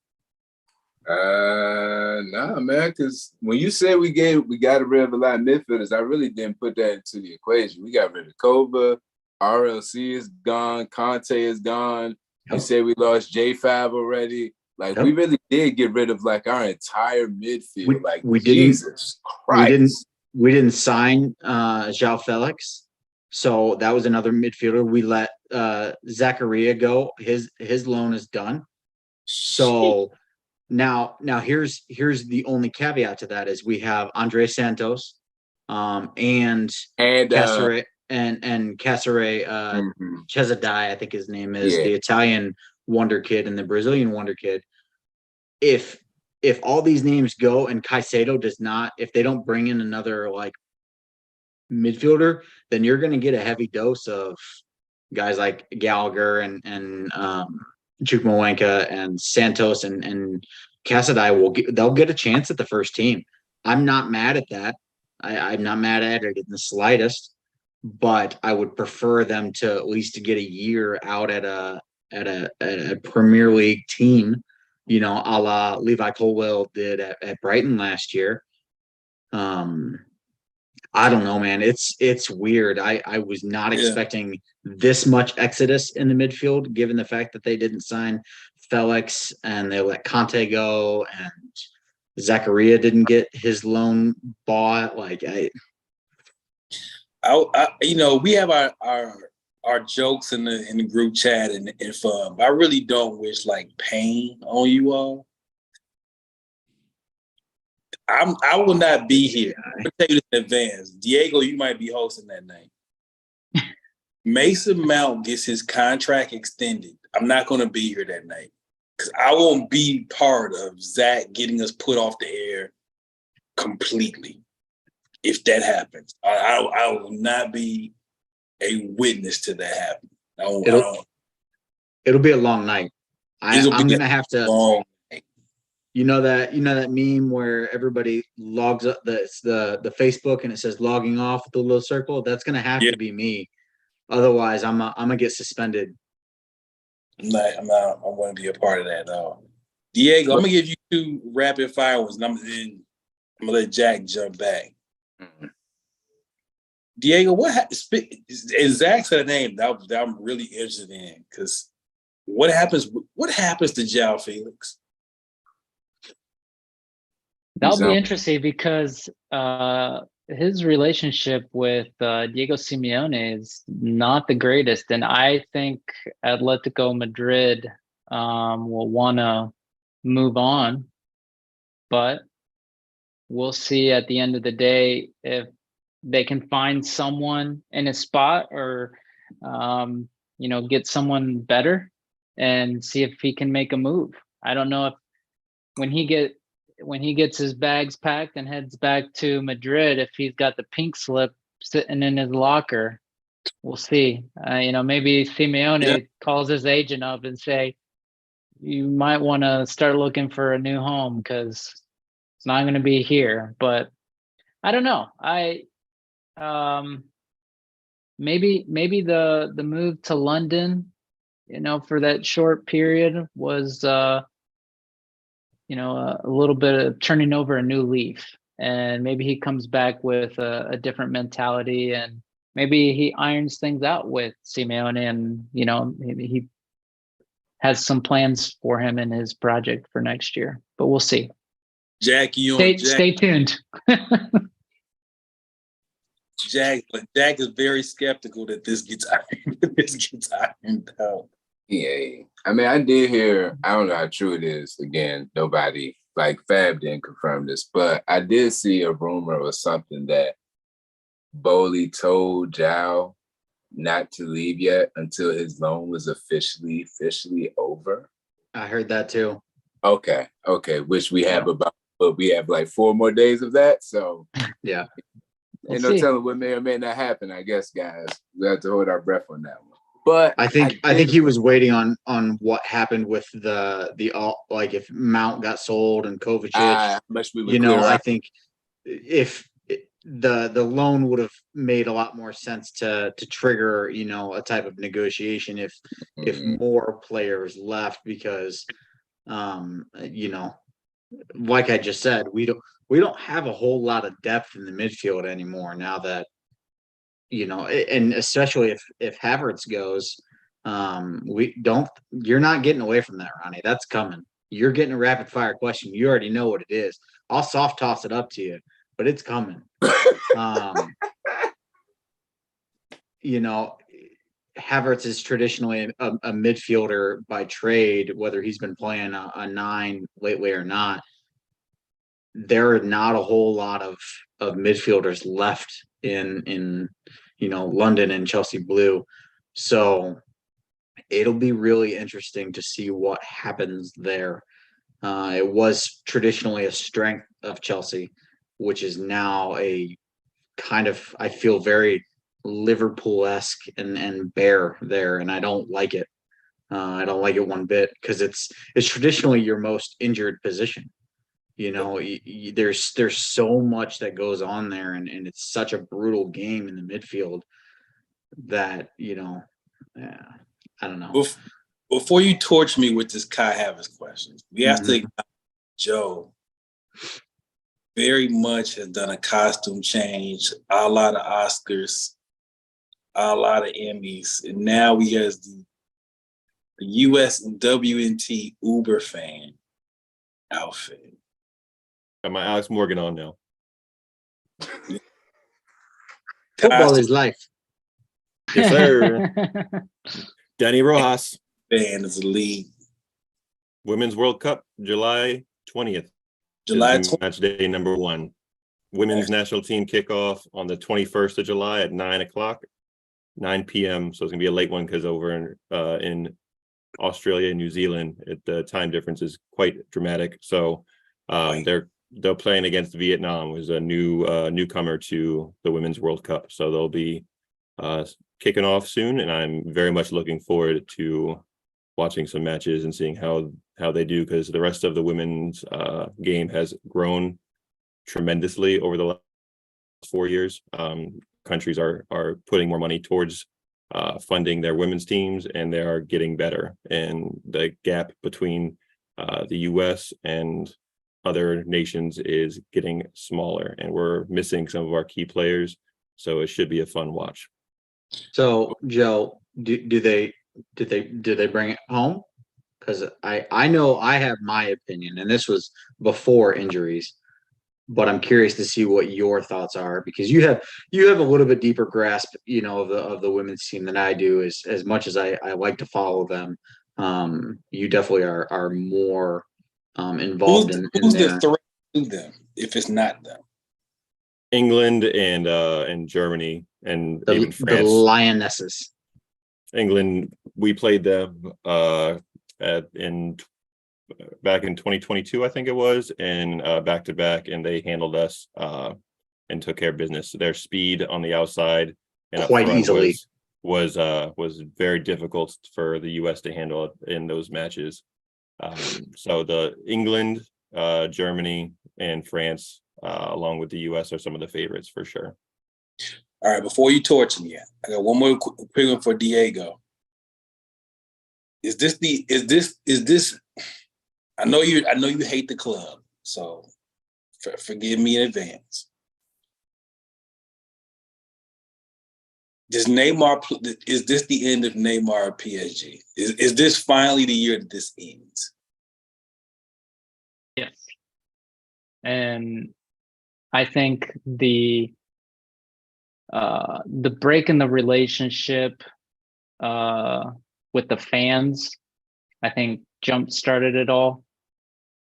nah, man. Because when you said we got rid of a lot of midfielders, I really didn't put that into the equation. We got rid of Kova, RLC is gone, Conte is gone. You said we lost J5 already. Like we really did get rid of like our entire midfield. We Jesus Christ. We didn't sign João Felix, so that was another midfielder. We let Zachariah go. His loan is done. So now here's the only caveat to that is we have Andre Santos, and Casare and Casare Chezadai, I think his name is, the Italian wonder kid and the Brazilian wonder kid. If all these names go and Caicedo does not, if they don't bring in another like midfielder, then you're going to get a heavy dose of guys like Gallagher and Chukwuemeka and Santos and Casadai they'll get a chance at the first team. I'm not mad at that. I'm not mad at it in the slightest, but I would prefer them to at least get a year out at a Premier League team, a la Levi Colwell did at Brighton last year. I don't know, man. It's weird. I was not expecting this much exodus in the midfield, given the fact that they didn't sign Felix and they let Conte go and Zachariah didn't get his loan bought. Like we have our jokes in the group chat and fun. But I really don't wish like pain on you all. I will not be here. I'm gonna tell you this in advance. Diego, you might be hosting that night. Mason Mount gets his contract extended. I'm not gonna be here that night because I won't be part of Zach getting us put off the air completely. If that happens, I will not be a witness to that happen. It'll be a long night. I'm gonna have to. Long. You know that meme where everybody logs up the Facebook and it says logging off with the little circle? That's gonna have to be me. Otherwise, I'm gonna get suspended. I'm not. I want to be a part of that though. Diego, I'm gonna give you 2 rapid fire ones, and I'm gonna let Jack jump back. Mm-hmm. Diego, and Zach said a name that I'm really interested in because what happens to João Felix? That'll be interesting because his relationship with Diego Simeone is not the greatest, and I think Atletico Madrid will want to move on, but we'll see at the end of the day if they can find someone in his spot or get someone better and see if he can make a move. I don't know if when he gets his bags packed and heads back to Madrid, if he's got the pink slip sitting in his locker. We'll see. Maybe Simeone calls his agent up and say, you might want to start looking for a new home because it's not going to be here. But I don't know. Maybe the move to London, for that short period was a little bit of turning over a new leaf, and maybe he comes back with a different mentality, and maybe he irons things out with Simeone, and maybe he has some plans for him in his project for next year. But we'll see. Jack, stay tuned. Jack is very skeptical that this gets ironed out. Yeah, I mean, I did hear, I don't know how true it is. Again, nobody, like Fab didn't confirm this, but I did see a rumor or something that Bowley told João not to leave yet until his loan was officially over. I heard that too. Okay. Which we have we have like 4 more days of that. So Yeah. ain't no telling what may or may not happen, I guess, guys. We have to hold our breath on that one. But I think he was waiting on what happened with the like if Mount got sold and Kovacic. Much we would You know, clear I out. think if the loan would have made a lot more sense to trigger, you know, a type of negotiation if more players left, because you know, like I just said, we don't have a whole lot of depth in the midfield anymore now that, you know, and especially if Havertz goes, you're not getting away from that, Ronnie. That's coming. You're getting a rapid fire question. You already know what it is. I'll soft toss it up to you, but it's coming. You know, Havertz is traditionally a midfielder by trade, whether he's been playing a 9 lately or not. There are not a whole lot of midfielders left in you know, London and Chelsea Blue. So it'll be really interesting to see what happens there. It was traditionally a strength of Chelsea, which is now a kind of, I feel, very Liverpool-esque and bare there, and I don't like it. I don't like it one bit, because it's traditionally your most injured position. You know, there's so much that goes on there, and it's such a brutal game in the midfield that, you know, I don't know. Before you torch me with this Kai Havertz question, we have to acknowledge Joe very much has done a costume change, a lot of Oscars, a lot of Emmys, and now he has the US WNT Uber fan outfit. Got my Alex Morgan on now. Football is life. Yes, sir. Danny Rojas. Fan is the league. Women's World Cup, July 20th. July is 20th. match day number 1. Women's national team kickoff on the 21st of July at 9 p.m. So it's gonna be a late one, because over in Australia and New Zealand, the time difference is quite dramatic. So they're playing against Vietnam, who's a newcomer to the Women's World Cup. So they'll be kicking off soon, and I'm very much looking forward to watching some matches and seeing how they do, because the rest of the women's game has grown tremendously over the last 4 years. Countries are putting more money towards funding their women's teams, and they are getting better. And the gap between the US and other nations is getting smaller, and we're missing some of our key players. So it should be a fun watch. So, Joe, do they bring it home? Because I know I have my opinion, and this was before injuries, but I'm curious to see what your thoughts are, because you have a little bit deeper grasp, you know, of the women's team than I do. As much as I like to follow them, you definitely are more involved in who's their... the threat to them if it's not them? England and Germany and even the France. Lionesses. England, we played them back in 2022, I think it was, and back to back, and they handled us and took care of business. Their speed on the outside and Quite up front easily was very difficult for the US to handle in those matches. So the England, Germany, and France, along with the US, are some of the favorites for sure. All right, before you torch me, I got one more quick one for Diego. Is this? I know you hate the club, so forgive me in advance. Is this the end of Neymar at PSG? Is this finally the year that this ends? Yes. And I think the break in the relationship with the fans, I think, jump started it all.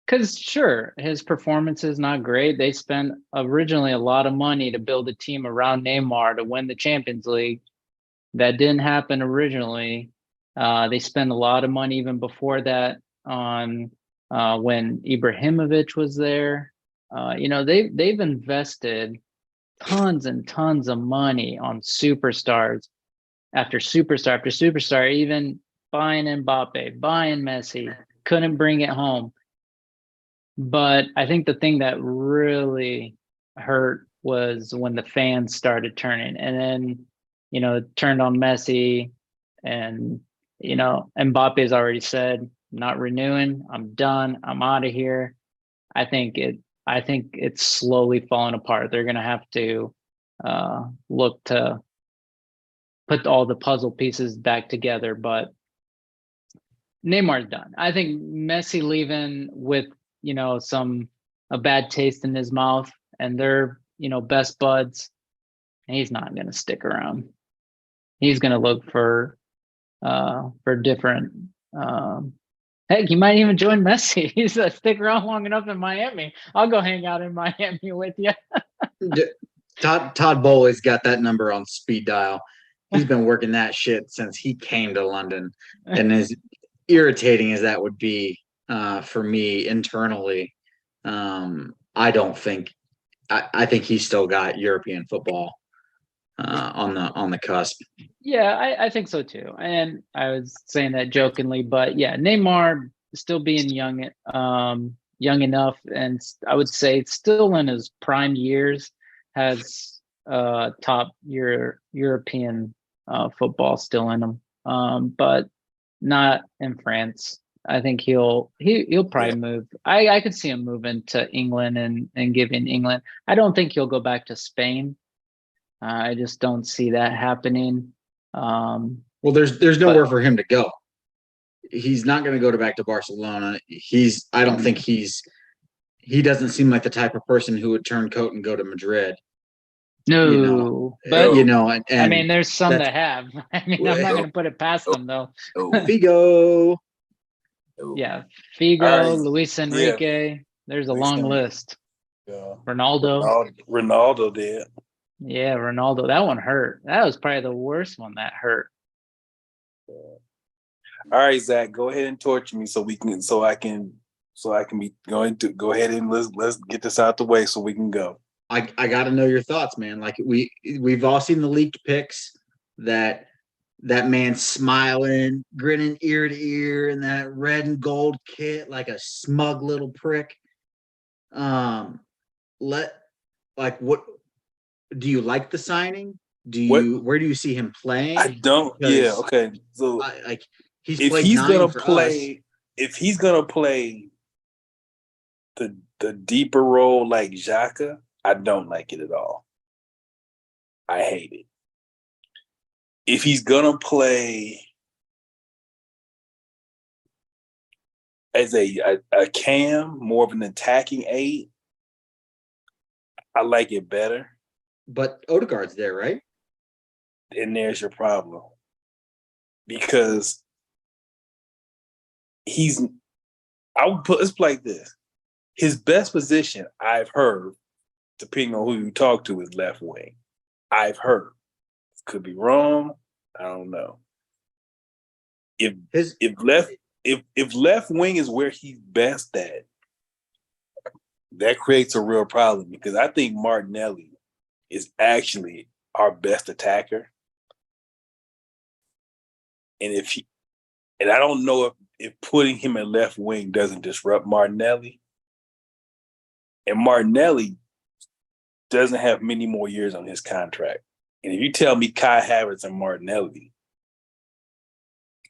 Because sure, his performance is not great. They spent originally a lot of money to build a team around Neymar to win the Champions League. That didn't happen originally. They spent a lot of money even before that on when Ibrahimovic was there. They've invested tons and tons of money on superstars after superstar after superstar, even buying Mbappe, buying Messi, couldn't bring it home. But I think the thing that really hurt was when the fans started turning, and then, it turned on Messi, and, Mbappe's already said, not renewing, I'm done, I'm out of here. I think it's slowly falling apart. They're going to have to look to put all the puzzle pieces back together, but Neymar's done. I think Messi leaving with, a bad taste in his mouth, and they're, best buds, he's not going to stick around. He's going to look for different, heck, he might even join Messi. He's stick around long enough in Miami. I'll go hang out in Miami with you. Todd Bowley's got that number on speed dial. He's been working that shit since he came to London. And as irritating as that would be for me internally, I think he's still got European football on the cusp. Yeah, I think so too. And I was saying that jokingly, but yeah, Neymar still being young enough, and I would say still in his prime years, has top European football still in him, but not in France. I think he'll probably move. I could see him moving to England and giving England. I don't think he'll go back to Spain. I just don't see that happening. Well, there's nowhere for him to go. He's not going to go back to Barcelona. I don't think he doesn't seem like the type of person who would turn coat and go to Madrid. No, but and I mean, there's some that have. I mean, I'm not going to put it past them though. Figo. Yeah, Figo, Luis Enrique. Yeah. There's a long list. Yeah. Ronaldo did. Yeah, Ronaldo. That one hurt. That was probably the worst one that hurt. All right, Zach, go ahead and torture me so I can be going to go ahead and let's get this out the way so we can go. I got to know your thoughts, man. Like we've all seen the leaked pics that man smiling, grinning ear to ear in that red and gold kit like a smug little prick. What do you like the signing? Where do you see him playing? I don't. Yeah. Okay. So if he's gonna play the deeper role like Xhaka, I don't like it at all. I hate it. If he's gonna play as a cam, more of an attacking aid, I like it better. But Odegaard's there, right? And there's your problem. Because let's put it like this. His best position, I've heard, depending on who you talk to, is left wing. I've heard. Could be wrong. I don't know. If left wing is where he's best at, that creates a real problem because I think Martinelli is actually our best attacker. And I don't know if putting him at left wing doesn't disrupt Martinelli. And Martinelli doesn't have many more years on his contract. And if you tell me Kai Havertz and Martinelli,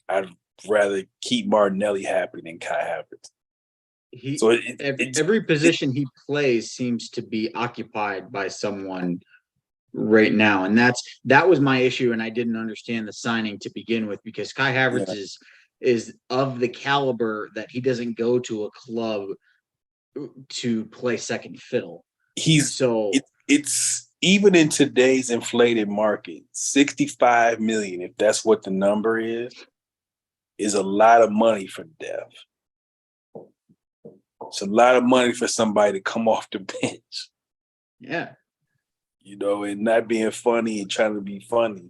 I'd rather keep Martinelli happy than Kai Havertz. Every position he plays seems to be occupied by someone right now. And that was my issue. And I didn't understand the signing to begin with because Kai Havertz is of the caliber that he doesn't go to a club to play second fiddle. It's even in today's inflated market, 65 million, if that's what the number is a lot of money for depth. It's a lot of money for somebody to come off the bench. Yeah. And not being funny and trying to be funny.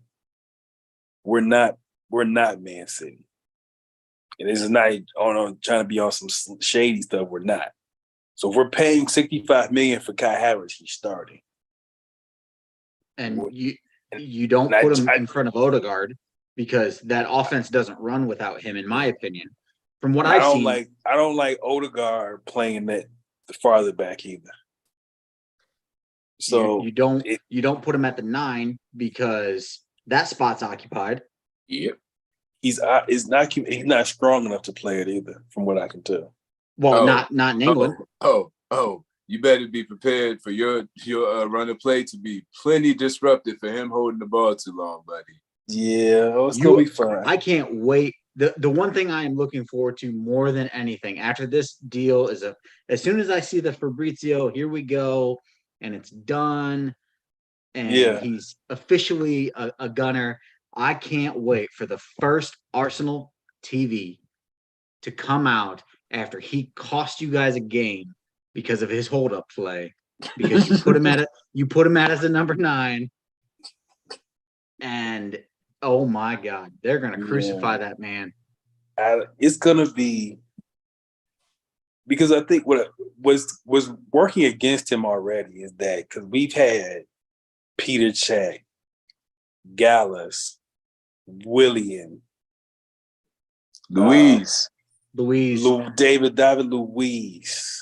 we're not Man City. And this is not on trying to be on some shady stuff. We're not. So if we're paying $65 million for Kai Havertz, he's starting. And you don't put him in front of Odegaard because that offense doesn't run without him, in my opinion. From what I've seen, I don't like Odegaard playing that the farther back either. So you don't put him at the 9 because that spot's occupied. Yep. he's not strong enough to play it either, from what I can tell. Well, not in England. You better be prepared for your run of play to be plenty disruptive for him holding the ball too long, buddy. Yeah, it's gonna be fun. I can't wait. The one thing I am looking forward to more than anything after this deal is as soon as I see the Fabrizio, here we go, and it's done, and he's officially a gunner. I can't wait for the first Arsenal TV to come out after he cost you guys a game because of his hold-up play, because you put him at as a number 9, and oh my God, they're gonna crucify that man. It's gonna be, because I think what was working against him already is that because we've had Peter Cech, Gallus, Willian, Luis, David Luiz.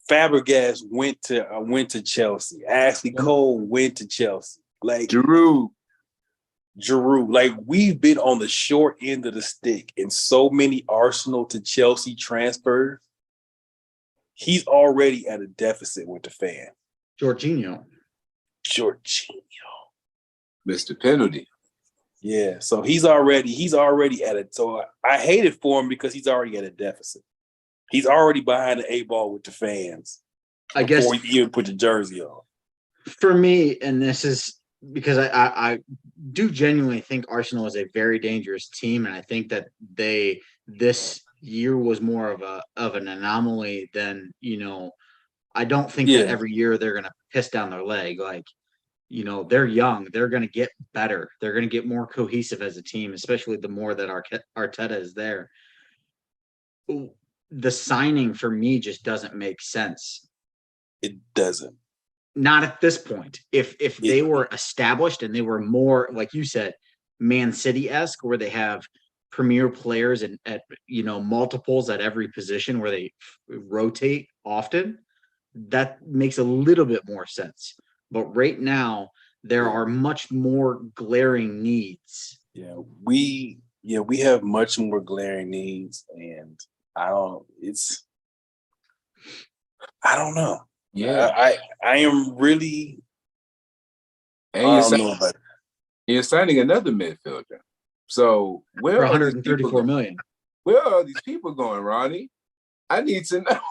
Fabregas went to Chelsea. Ashley Cole went to Chelsea. Like Giroud. Like, we've been on the short end of the stick in so many Arsenal to Chelsea transfers. He's already at a deficit with the fan. Jorginho. Mr. Penalty. Yeah, so he's already at it. So I hate it for him because he's already at a deficit. He's already behind the 8 ball with the fans. I guess before he even put the jersey on. For me, and this is because I do genuinely think Arsenal is a very dangerous team, and I think that this year was more of an anomaly than, I don't think that every year they're gonna piss down their leg. Like, they're young, they're gonna get better, they're gonna get more cohesive as a team, especially the more that Arteta is there. The signing for me just doesn't make sense. It doesn't. Not at this point. If they were established and they were more, like you said, Man City-esque, where they have premier players and at multiples at every position where they rotate often, that makes a little bit more sense. But right now, there are much more glaring needs. We have much more glaring needs, and I don't know. Yeah, I am really. And you're signing another midfielder. So where for are 134 million? Where are these people going, Ronnie? I need to know.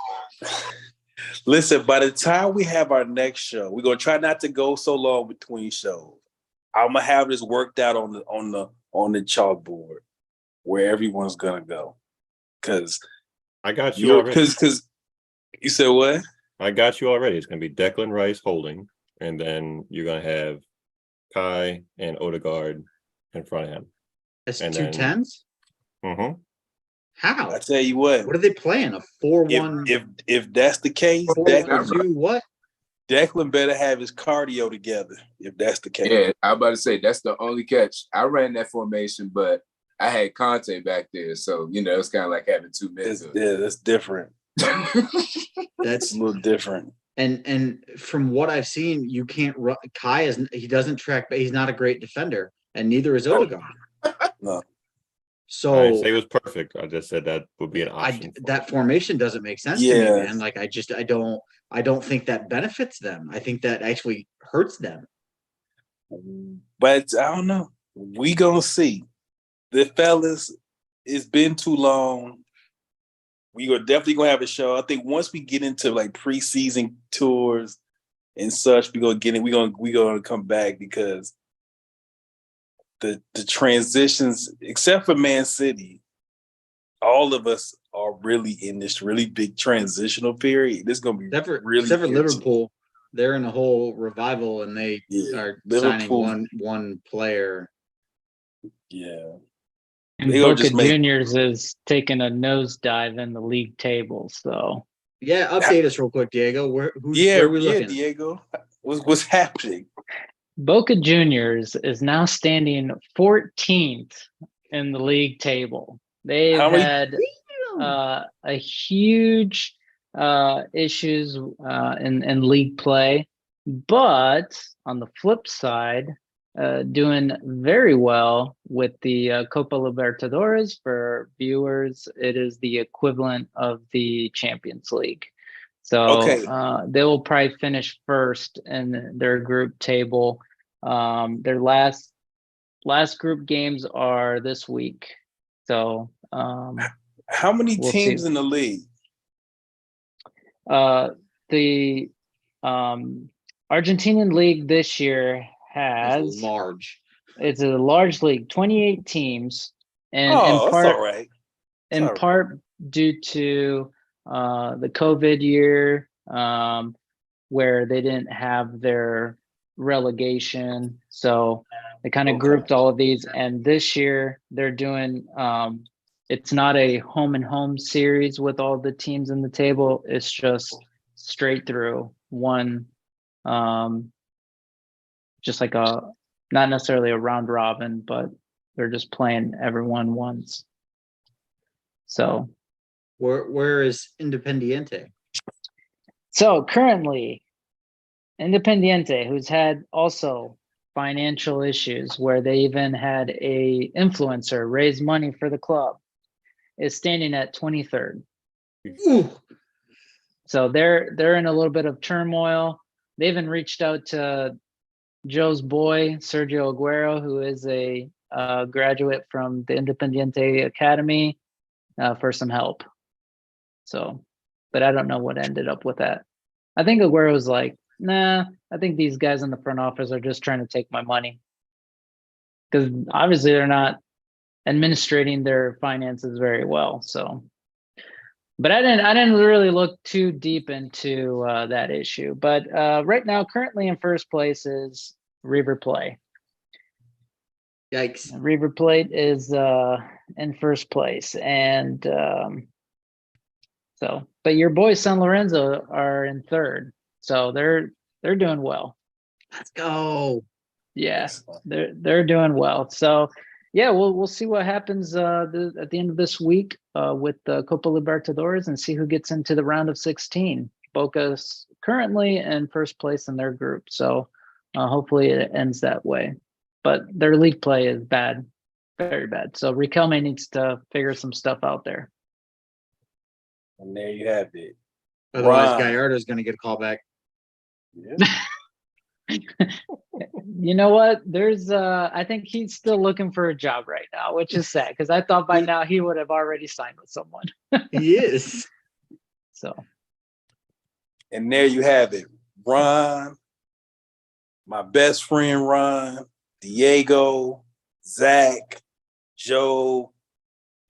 Listen, by the time we have our next show, we're gonna try not to go so long between shows. I'm gonna have this worked out on the chalkboard where everyone's gonna go. Because I got you already. Because you said what? I got you already. It's going to be Declan Rice holding, and then you're going to have Kai and Odegaard in front of him. As 2-10s? Mm-hmm. How? I tell you what. What are they playing? A 4-1? If that's the case, what? Declan better have his cardio together. If that's the case. Yeah, I'm about to say that's the only catch. I ran that formation, but I had Conte back there, so it's kind of like having 2 minutes. Yeah, that's different. That's a little different. And from what I've seen, you can't run. Kai he doesn't track, but he's not a great defender, and neither is Odegaard. No. So I didn't say it was perfect. I just said that would be an option. That formation doesn't make sense to me, man. Like I don't think that benefits them. I think that actually hurts them. But I don't know. We gonna see. The fellas, it's been too long. We are definitely gonna have a show. I think once we get into like preseason tours and such, we're gonna come back, because the transitions, except for Man City, all of us are really in this really big transitional period. This is gonna be except for Liverpool. they're in a whole revival, and they are signing Liverpool. one player. Yeah. And They gonna Boca just make- Juniors is taking a nosedive in the league table. So Yeah, update us real quick, Diego. Where are we looking? Diego. What's happening? Boca Juniors is now standing 14th in the league table. They've How many- had a huge issues in league play, but on the flip side, doing very well with the Copa Libertadores. For viewers, it is the equivalent of the Champions League. So Okay. they will probably finish first in their group table. Their last group games are this week. So how many we'll teams see. in the league? The Argentinian league this year has large. it's a large league, 28 teams, and That's all right. in all right. part due to the COVID year, where they didn't have their relegation, so they kind of Okay. grouped all of these. And this year they're doing it's not a home and home series with all the teams in the table. It's just straight through one, just like a not necessarily a round robin, but they're just playing everyone once. So Where is Independiente? So currently, Independiente, who's had also financial issues where they even had a influencer raise money for the club, is standing at 23rd. Ooh. So they're in a little bit of turmoil. They even reached out to Joe's boy, Sergio Aguero, who is a graduate from the Independiente Academy, for some help. So, but I don't know what ended up with that. I think Aguero's like, nah, I think these guys in the front office are just trying to take my money. Because obviously they're not administrating their finances very well. So, but I didn't really look too deep into that issue. But right now, currently in first place is River Plate. Yikes. River Plate is in first place, and so, but your boys San Lorenzo are in third, so they're doing well. Let's go. Yeah, they're doing well. So, yeah, we'll see what happens at the end of this week with the Copa Libertadores, and see who gets into the round of 16. Boca's currently in first place in their group, so hopefully it ends that way. But their league play is bad, very bad. So Riquelme needs to figure some stuff out there. And there you have it. Otherwise, Ron. Gallardo's going to get a call back. Yeah. You know what? There's I think he's still looking for a job right now, which is sad because I thought by now he would have already signed with someone. He is. So, And there you have it. Ron, my best friend Ron, Diego, Zach, Joe,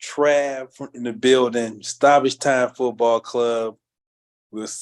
Trav in the building, Stoppage Time Football Club. We'll see.